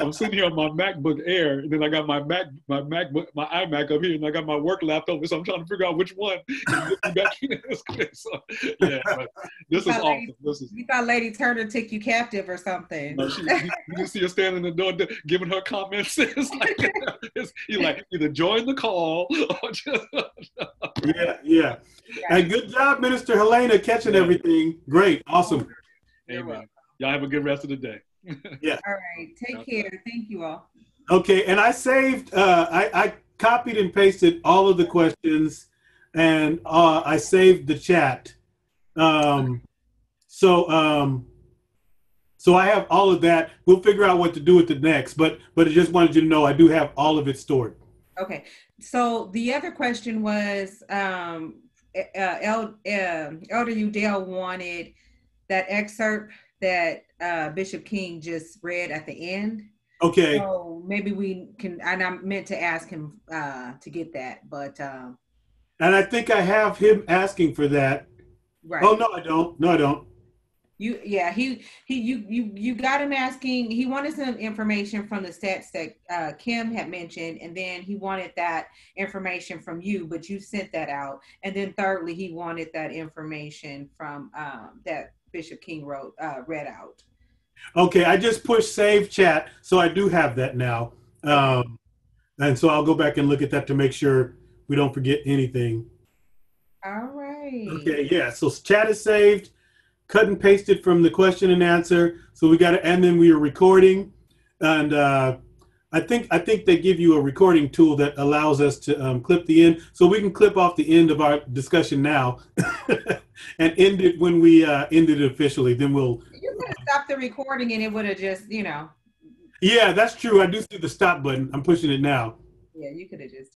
I'm sitting here on my MacBook Air, and then I got my iMac up here, and I got my work laptop. So I'm trying to figure out which one. So, yeah, but this is awesome. You thought Lady Turner took you captive or something. No, you just see her standing in the door giving her comments. It's like you like either join the call or just. Yeah. And good job, Minister Helena, catching everything. Great. Awesome. Amen. Y'all have a good rest of the day. Yeah. All right. Take care. Thank you all. Okay. And I saved, I copied and pasted all of the questions, and I saved the chat. So I have all of that. We'll figure out what to do with the next, but I just wanted you to know I do have all of it stored. Okay. So the other question was, Elder Udell wanted that excerpt that Bishop King just read at the end. Okay. So maybe we can, and I meant to ask him to get that, but. And I think I have him asking for that. Right. Oh, no, I don't. No, I don't. You got him asking. He wanted some information from the stats that Kim had mentioned, and then he wanted that information from you, but you sent that out. And then thirdly, he wanted that information from that Bishop King read out. Okay, I just pushed save chat, so I do have that now, and so I'll go back and look at that to make sure we don't forget anything. All right. Okay, yeah. So chat is saved, cut and pasted from the question and answer. So we got to, and then we are recording, and I think they give you a recording tool that allows us to clip the end, so we can clip off the end of our discussion now and end it when we ended it officially. Then we'll. You could have stopped the recording and it would have just, you know. Yeah, that's true. I do see the stop button. I'm pushing it now. Yeah, you could have just.